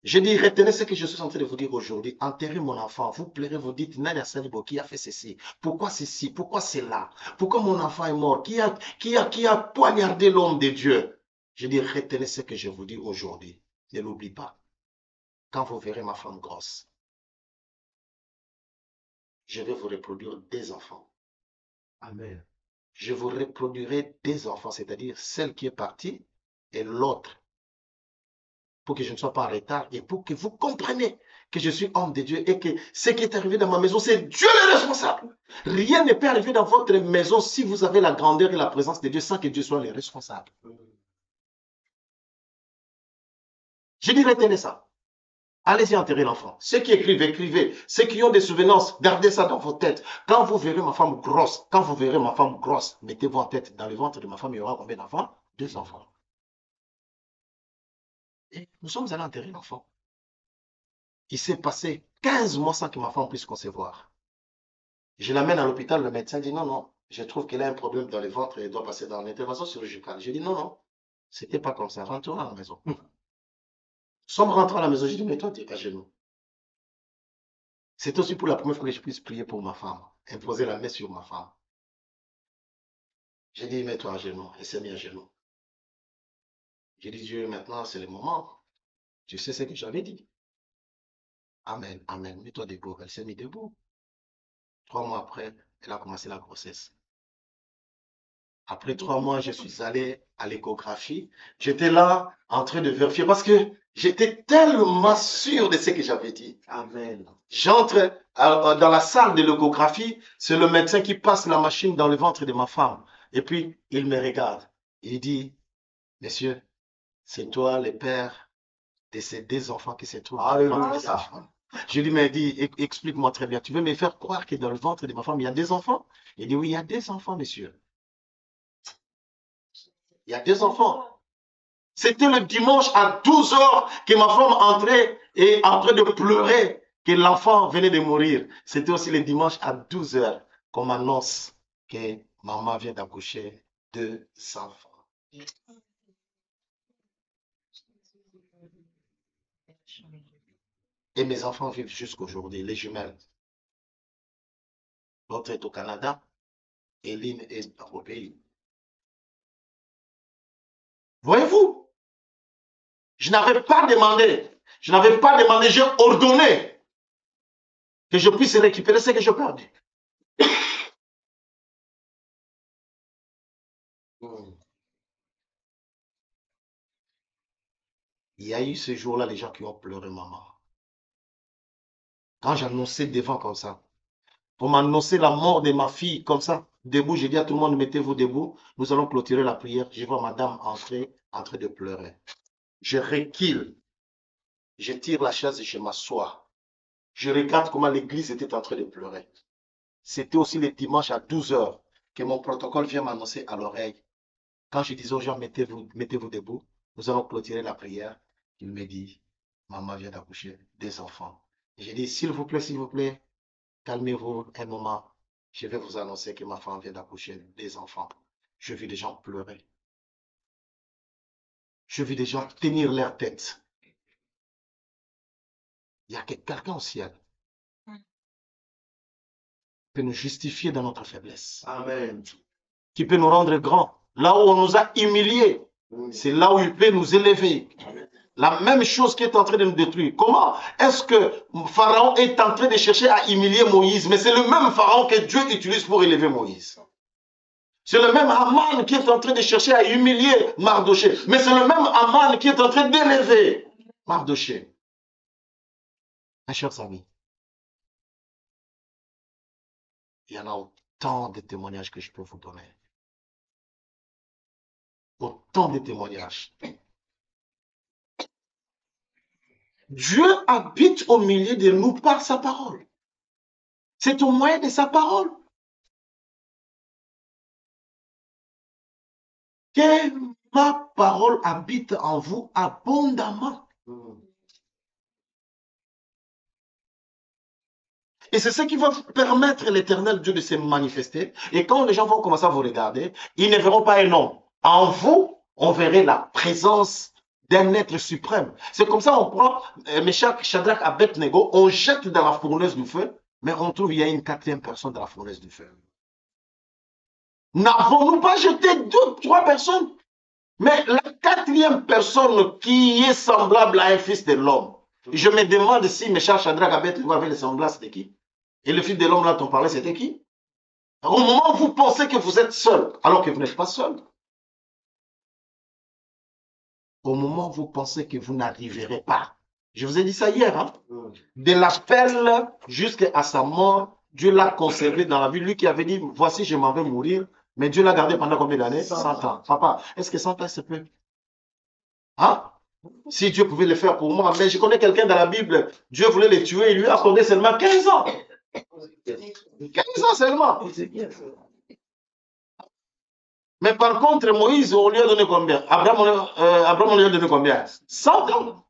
j'ai dit, retenez ce que je suis en train de vous dire aujourd'hui. Enterrez mon enfant. Vous pleurez, vous dites, Nadia Salibo, qui a fait ceci? Pourquoi ceci? Pourquoi cela? Pourquoi mon enfant est mort? Qui a poignardé l'homme de Dieu? J'ai dit, retenez ce que je vous dis aujourd'hui. Ne l'oublie pas. Quand vous verrez ma femme grosse, je vais vous reproduire des enfants. Amen. Je vous reproduirai des enfants, c'est-à-dire celle qui est partie et l'autre. Pour que je ne sois pas en retard et pour que vous compreniez que je suis homme de Dieu et que ce qui est arrivé dans ma maison, c'est Dieu le responsable. Rien ne peut arriver dans votre maison si vous avez la grandeur et la présence de Dieu sans que Dieu soit le responsable. Je dis, retenez ça. Allez-y enterrer l'enfant. Ceux qui écrivent, écrivez. Ceux qui ont des souvenances, gardez ça dans vos têtes. Quand vous verrez ma femme grosse, mettez-vous en tête, dans le ventre de ma femme, il y aura combien d'enfants? 2 enfants. Et nous sommes allés enterrer l'enfant. Il s'est passé 15 mois sans que ma femme puisse concevoir. Je l'amène à l'hôpital, le médecin dit non, je trouve qu'elle a un problème dans le ventre et elle doit passer dans l'intervention chirurgicale. J'ai dit non, c'était pas comme ça, rentrons à la maison. Nous sommes rentrés à la maison, j'ai dit mais toi tu es à genoux. C'est aussi pour la première fois que je puisse prier pour ma femme, imposer la main sur ma femme. J'ai dit mets-toi à genoux, elle s'est mise à genoux. J'ai dit Dieu, maintenant c'est le moment. Tu sais ce que j'avais dit. Amen, amen, mets-toi debout. Elle s'est mise debout. 3 mois après, elle a commencé la grossesse. Après 3 mois, je suis allé à l'échographie. J'étais là en train de vérifier parce que j'étais tellement sûr de ce que j'avais dit. Amen. J'entre dans la salle de l'échographie. C'est le médecin qui passe la machine dans le ventre de ma femme. Et puis, il me regarde. Il dit, monsieur, c'est toi le père de ces 2 enfants qui se trouvent dans le ventre de sa femme. Je lui ai dit, explique-moi très bien. Tu veux me faire croire que dans le ventre de ma femme, il y a 2 enfants? Il dit, oui, il y a 2 enfants, monsieur. Il y a 2 enfants. C'était le dimanche à 12 h que ma femme entrait et en train de pleurer que l'enfant venait de mourir. C'était aussi le dimanche à 12 h qu'on m'annonce que maman vient d'accoucher 2 enfants. Et mes enfants vivent jusqu'aujourd'hui, les jumelles. L'autre est au Canada et l'une est au pays. Voyez-vous, je n'avais pas demandé, j'ai ordonné que je puisse récupérer ce que j'ai perdu. Il y a eu ce jour-là les gens qui ont pleuré maman. Quand j'annonçais devant comme ça, pour m'annoncer la mort de ma fille comme ça, debout, j'ai dit à tout le monde, mettez-vous debout, nous allons clôturer la prière. Je vois madame entrer en train de pleurer. Je recule, je tire la chaise et je m'assois. Je regarde comment l'église était en train de pleurer. C'était aussi le dimanche à 12 h que mon protocole vient m'annoncer à l'oreille. Quand je disais aux gens, mettez-vous debout, nous allons clôturer la prière, il me dit, maman vient d'accoucher 2 enfants. J'ai dit, s'il vous plaît, calmez-vous un moment. Je vais vous annoncer que ma femme vient d'accoucher 2 enfants. Je vis des gens pleurer. Je vis des gens tenir leur tête. Il y a quelqu'un au ciel qui peut nous justifier dans notre faiblesse. Amen. Qui peut nous rendre grands. Là où on nous a humiliés, c'est là où il peut nous élever. La même chose qui est en train de nous détruire. Comment est-ce que Pharaon est en train de chercher à humilier Moïse? Mais c'est le même Pharaon que Dieu utilise pour élever Moïse. C'est le même Aman qui est en train de chercher à humilier Mardoché. Mais c'est le même Aman qui est en train d'élever Mardoché. Mes chers amis, il y en a autant de témoignages que je peux vous donner. Autant de témoignages. Dieu habite au milieu de nous par sa parole. C'est au moyen de sa parole que ma parole habite en vous abondamment. Et c'est ce qui va permettre à l'Éternel Dieu de se manifester. Et quand les gens vont commencer à vous regarder, ils ne verront pas un homme. En vous, on verrait la présence d'un être suprême. C'est comme ça on prend Meshach, Shadrach, Abednego, on jette dans la fournaise du feu, mais on trouve il y a une quatrième personne dans la fournaise du feu. N'avons-nous pas jeté 2, 3 personnes? Mais la quatrième personne qui est semblable à un fils de l'homme, je me demande si Meshach, Shadrach, Abednego avaient les semblances de qui? Et le fils de l'homme là dont on parlait, c'était qui? Au moment où vous pensez que vous êtes seul, alors que vous n'êtes pas seul. Au moment où vous pensez que vous n'arriverez pas. Je vous ai dit ça hier, hein? De l'appel jusqu'à sa mort, Dieu l'a conservé dans la vie. Lui qui avait dit, voici, je m'en vais mourir. Mais Dieu l'a gardé pendant combien d'années? 100 ans. Papa, est-ce que 100 ans, c'est peu? Hein? Si Dieu pouvait le faire pour moi, mais je connais quelqu'un dans la Bible, Dieu voulait le tuer, il lui a accordé seulement 15 ans. 15 ans seulement. Mais par contre, Moïse, on lui a donné combien? Abraham, on lui a donné combien? 100 ans.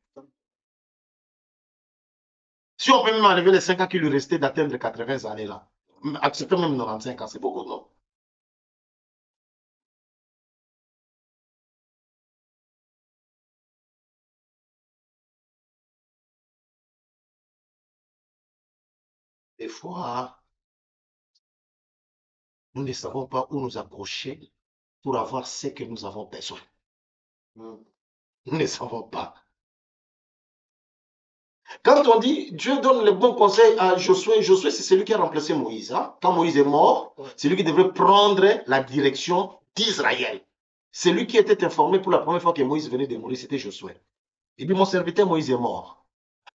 Si on peut même enlever les 5 ans qui lui restaient d'atteindre 80 années là, acceptons même 95 ans, c'est beaucoup, non? Des fois, nous ne savons pas où nous accrocher pour avoir ce que nous avons besoin. Nous ne savons pas. Quand on dit Dieu donne le bon conseil à Josué, Josué c'est celui qui a remplacé Moïse. Hein? Quand Moïse est mort, c'est lui qui devrait prendre la direction d'Israël. C'est lui qui était informé pour la première fois que Moïse venait de mourir, c'était Josué. Il dit, mon serviteur Moïse est mort.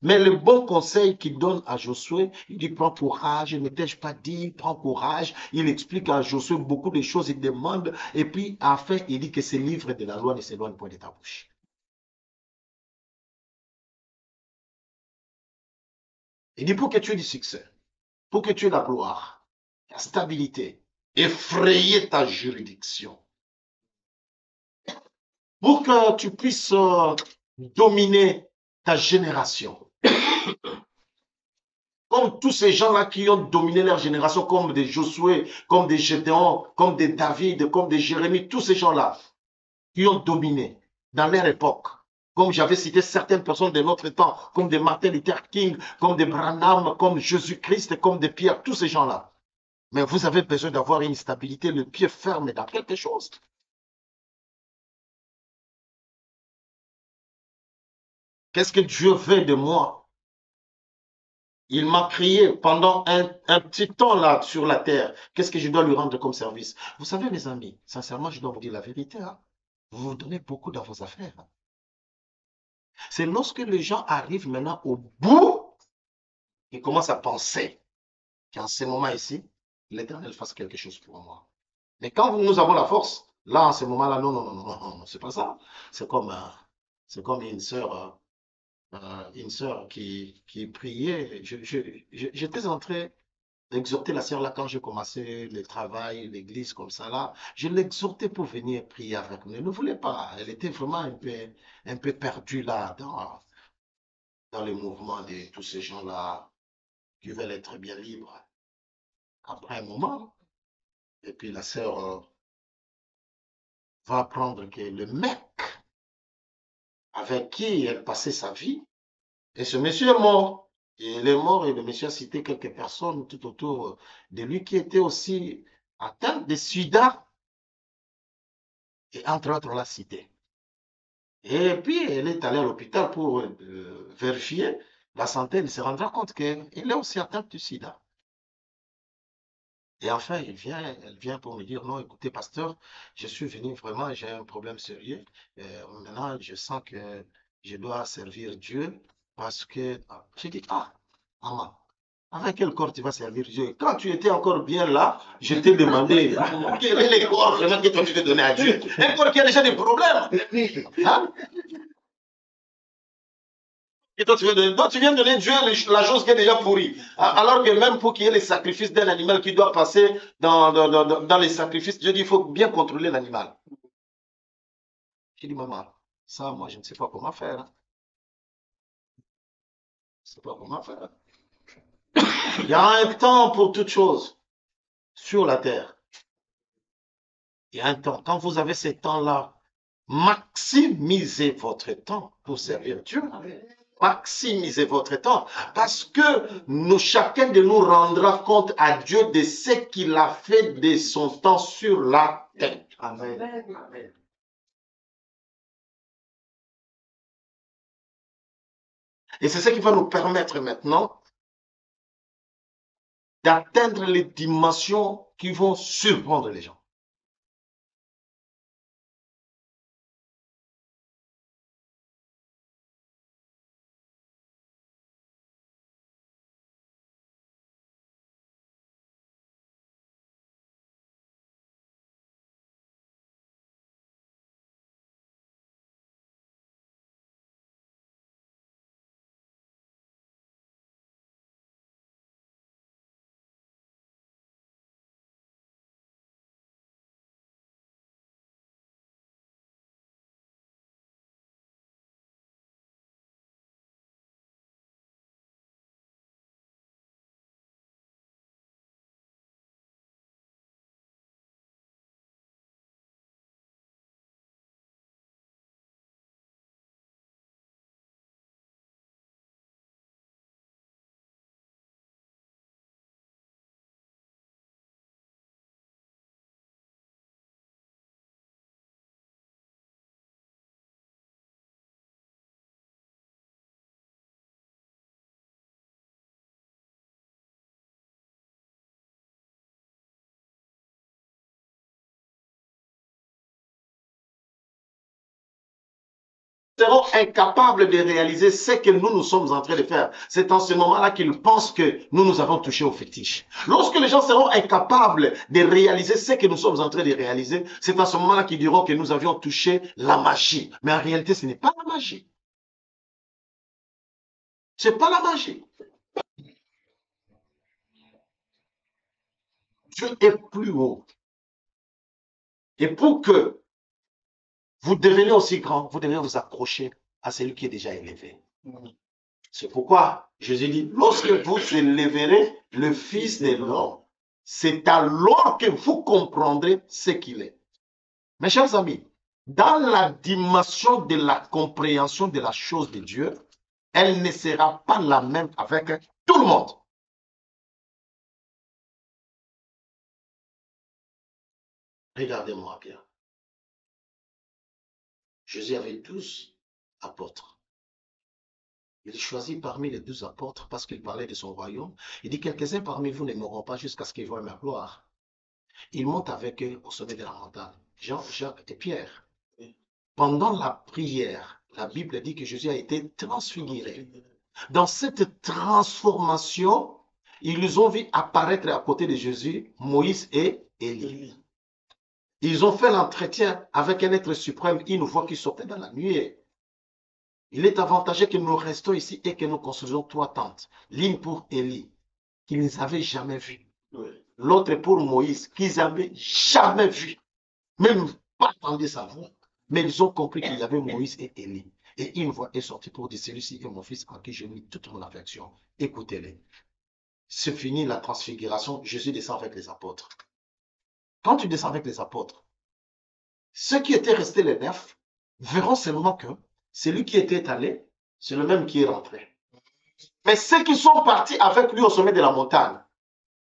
Mais le bon conseil qu'il donne à Josué, il dit, prends courage, ne t'ai-je pas dit, prends courage. Il explique à Josué beaucoup de choses, il demande, et puis à la fin, il dit que ce livre de la loi ne s'éloigne point de ta bouche. Il dit, pour que tu aies du succès, pour que tu aies la gloire, la stabilité, effrayer ta juridiction, pour que tu puisses dominer ta génération. Comme tous ces gens-là qui ont dominé leur génération, comme des Josué, comme des Gédéon, comme des David, comme des Jérémie, tous ces gens-là qui ont dominé dans leur époque. Comme j'avais cité certaines personnes de notre temps, comme des Martin Luther King, comme des Branham, comme Jésus-Christ, comme des Pierre, tous ces gens-là. Mais vous avez besoin d'avoir une stabilité, le pied ferme dans quelque chose. Qu'est-ce que Dieu veut de moi? Il m'a créé pendant un petit temps là sur la terre. Qu'est-ce que je dois lui rendre comme service? Vous savez, mes amis, sincèrement, je dois vous dire la vérité. Hein? Vous vous donnez beaucoup dans vos affaires. Hein? C'est lorsque les gens arrivent maintenant au bout, ils commencent à penser qu'en ce moment ici, l'Éternel fasse quelque chose pour moi. Mais quand nous avons la force, là, en ce moment-là, non, non, non, non, non, non c'est pas ça. C'est comme une sœur qui priait. J'étais en train d'exhorter la sœur là quand j'ai commencé le travail, l'église comme ça là. Je l'exhortais pour venir prier avec nous. Elle ne voulait pas. Elle était vraiment un peu perdue là dans le mouvement de tous ces gens-là qui veulent être bien libres. Après un moment, et puis la sœur va apprendre que le mec avec qui elle passait sa vie, et ce monsieur est mort. Et il est mort et le monsieur a cité quelques personnes tout autour de lui qui étaient aussi atteintes de sida et entre autres l'a cité. Et puis elle est allée à l'hôpital pour vérifier la santé. Elle se rendra compte qu'elle est aussi atteinte du sida. Et enfin, elle vient pour me dire, non, écoutez, pasteur, je suis venu vraiment, j'ai un problème sérieux. Maintenant, je sens que je dois servir Dieu parce que... J'ai dit, ah, maman, avec quel corps tu vas servir Dieu? Quand tu étais encore bien là, je t'ai demandé quel est le corps vraiment que toi tu veux donner à Dieu. Un corps qui a déjà des problèmes. Hein? Et toi, tu viens donner Dieu la chose qui est déjà pourrie. Alors que même pour qu'il y ait les sacrifices d'un animal qui doit passer dans les sacrifices, Dieu dit qu'il faut bien contrôler l'animal. J'ai dit, maman, ça, moi, je ne sais pas comment faire. Hein. Je ne sais pas comment faire. Il y a un temps pour toute chose sur la terre. Il y a un temps. Quand vous avez ces temps-là, maximisez votre temps pour servir Dieu. Maximisez votre temps parce que chacun de nous rendra compte à Dieu de ce qu'il a fait de son temps sur la terre. Amen. Amen. Et c'est ce qui va nous permettre maintenant d'atteindre les dimensions qui vont surprendre les gens. Seront incapables de réaliser ce que nous sommes en train de faire. C'est en ce moment-là qu'ils pensent que nous avons touché au fétiche. Lorsque les gens seront incapables de réaliser ce que nous sommes en train de réaliser, c'est en ce moment-là qu'ils diront que nous avions touché la magie. Mais en réalité, ce n'est pas la magie. Ce n'est pas la magie. Dieu est plus haut. Et pour que vous deveniez aussi grand, vous devez vous accrocher à celui qui est déjà élevé. C'est pourquoi Jésus dit, lorsque vous élèverez le Fils de l'homme, c'est alors que vous comprendrez ce qu'il est. Mes chers amis, dans la dimension de la compréhension de la chose de Dieu, elle ne sera pas la même avec tout le monde. Regardez-moi bien. Jésus avait 12 apôtres. Il choisit parmi les 12 apôtres parce qu'il parlait de son royaume. Il dit, quelques-uns parmi vous ne mourront pas jusqu'à ce qu'ils voient ma gloire. Il monte avec eux au sommet de la montagne. Jean, Jacques et Pierre. Pendant la prière, la Bible dit que Jésus a été transfiguré. Dans cette transformation, ils ont vu apparaître à côté de Jésus Moïse et Élie. Ils ont fait l'entretien avec un être suprême une fois qu'il sortait dans la nuit. Il est avantageux que nous restons ici et que nous construisons 3 tentes. L'une pour Élie, qu'ils n'avaient jamais vue. L'autre pour Moïse, qu'ils n'avaient jamais vu. Même pas entendu sa voix. Mais ils ont compris qu'il y avait Moïse et Élie. Et une voix est sortie pour dire, celui-ci est mon fils en qui je mis toute mon affection. Écoutez-les. C'est fini la transfiguration, Jésus descend avec les apôtres. Quand tu descends avec les apôtres, ceux qui étaient restés les 9 verront seulement que celui qui était allé, c'est le même qui est rentré. Mais ceux qui sont partis avec lui au sommet de la montagne,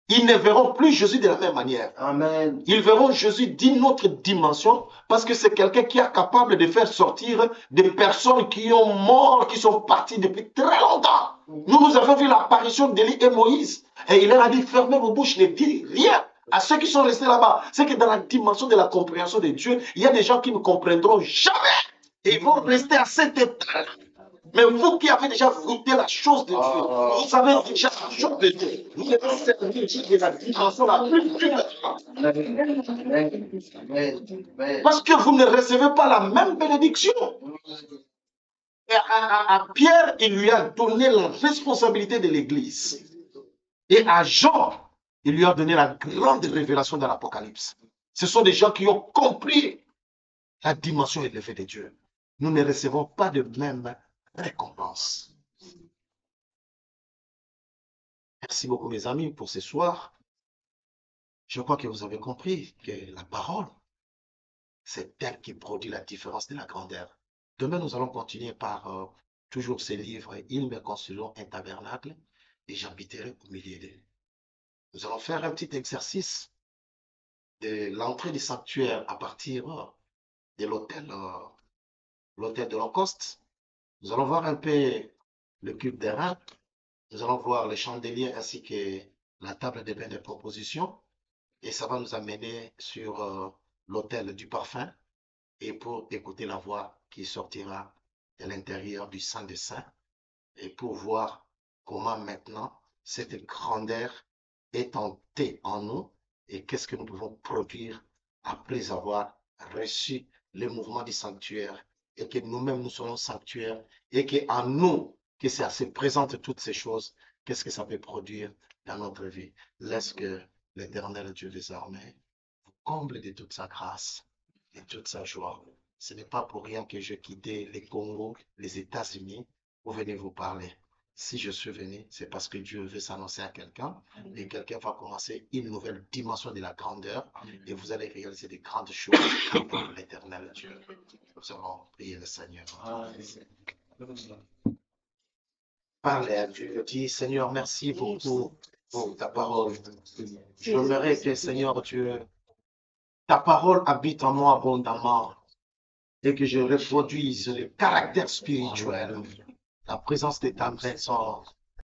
ils ne verront plus Jésus de la même manière. Amen. Ils verront Jésus d'une autre dimension parce que c'est quelqu'un qui est capable de faire sortir des personnes qui ont mort, qui sont parties depuis très longtemps. Nous avons vu l'apparition d'Élie et Moïse. Et il leur a dit, fermez vos bouches, ne dites rien. À ceux qui sont restés là-bas, c'est que dans la dimension de la compréhension de Dieu, il y a des gens qui ne comprendront jamais. Et ils vont rester à cet état-là. Mais vous qui avez déjà goûté la chose de Dieu, vous savez déjà la chose de Dieu, vous devez servir Dieu de la dimension la plus supérieure. Parce que vous ne recevez pas la même bénédiction. Et à Pierre, il lui a donné la responsabilité de l'Église. Et à Jean, il lui a donné la grande révélation de l'Apocalypse. Ce sont des gens qui ont compris la dimension élevée de Dieu. Nous ne recevons pas de même récompense. Merci beaucoup, mes amis, pour ce soir. Je crois que vous avez compris que la parole, c'est elle qui produit la différence de la grandeur. Demain, nous allons continuer par toujours ces livres. Ils me construiront un tabernacle et j'habiterai au milieu d'eux. Nous allons faire un petit exercice de l'entrée du sanctuaire à partir de l'hôtel de Lacoste. Nous allons voir un peu le cube des reins. Nous allons voir les chandeliers ainsi que la table de bain de proposition. Et ça va nous amener sur l'autel du parfum et pour écouter la voix qui sortira de l'intérieur du Saint des Saints et pour voir comment maintenant cette grandeur est entrée en nous et qu'est-ce que nous pouvons produire après avoir reçu le mouvement du sanctuaire et que nous-mêmes nous soyons sanctuaires et qu'en nous, que ça se présente toutes ces choses, qu'est-ce que ça peut produire dans notre vie. Laisse que l'Éternel Dieu des armées vous comble de toute sa grâce et toute sa joie. Ce n'est pas pour rien que je quittais les Congo, les États-Unis, pour venir vous parler. Si je suis venu, c'est parce que Dieu veut s'annoncer à quelqu'un et quelqu'un va commencer une nouvelle dimension de la grandeur et vous allez réaliser des grandes choses pour l'Éternel Dieu. Nous allons prier le Seigneur. Parlez à Dieu. Dis, Seigneur, merci beaucoup pour ta parole. J'aimerais que, Seigneur Dieu, ta parole habite en moi abondamment et que je reproduise le caractère spirituel, la présence de ta maison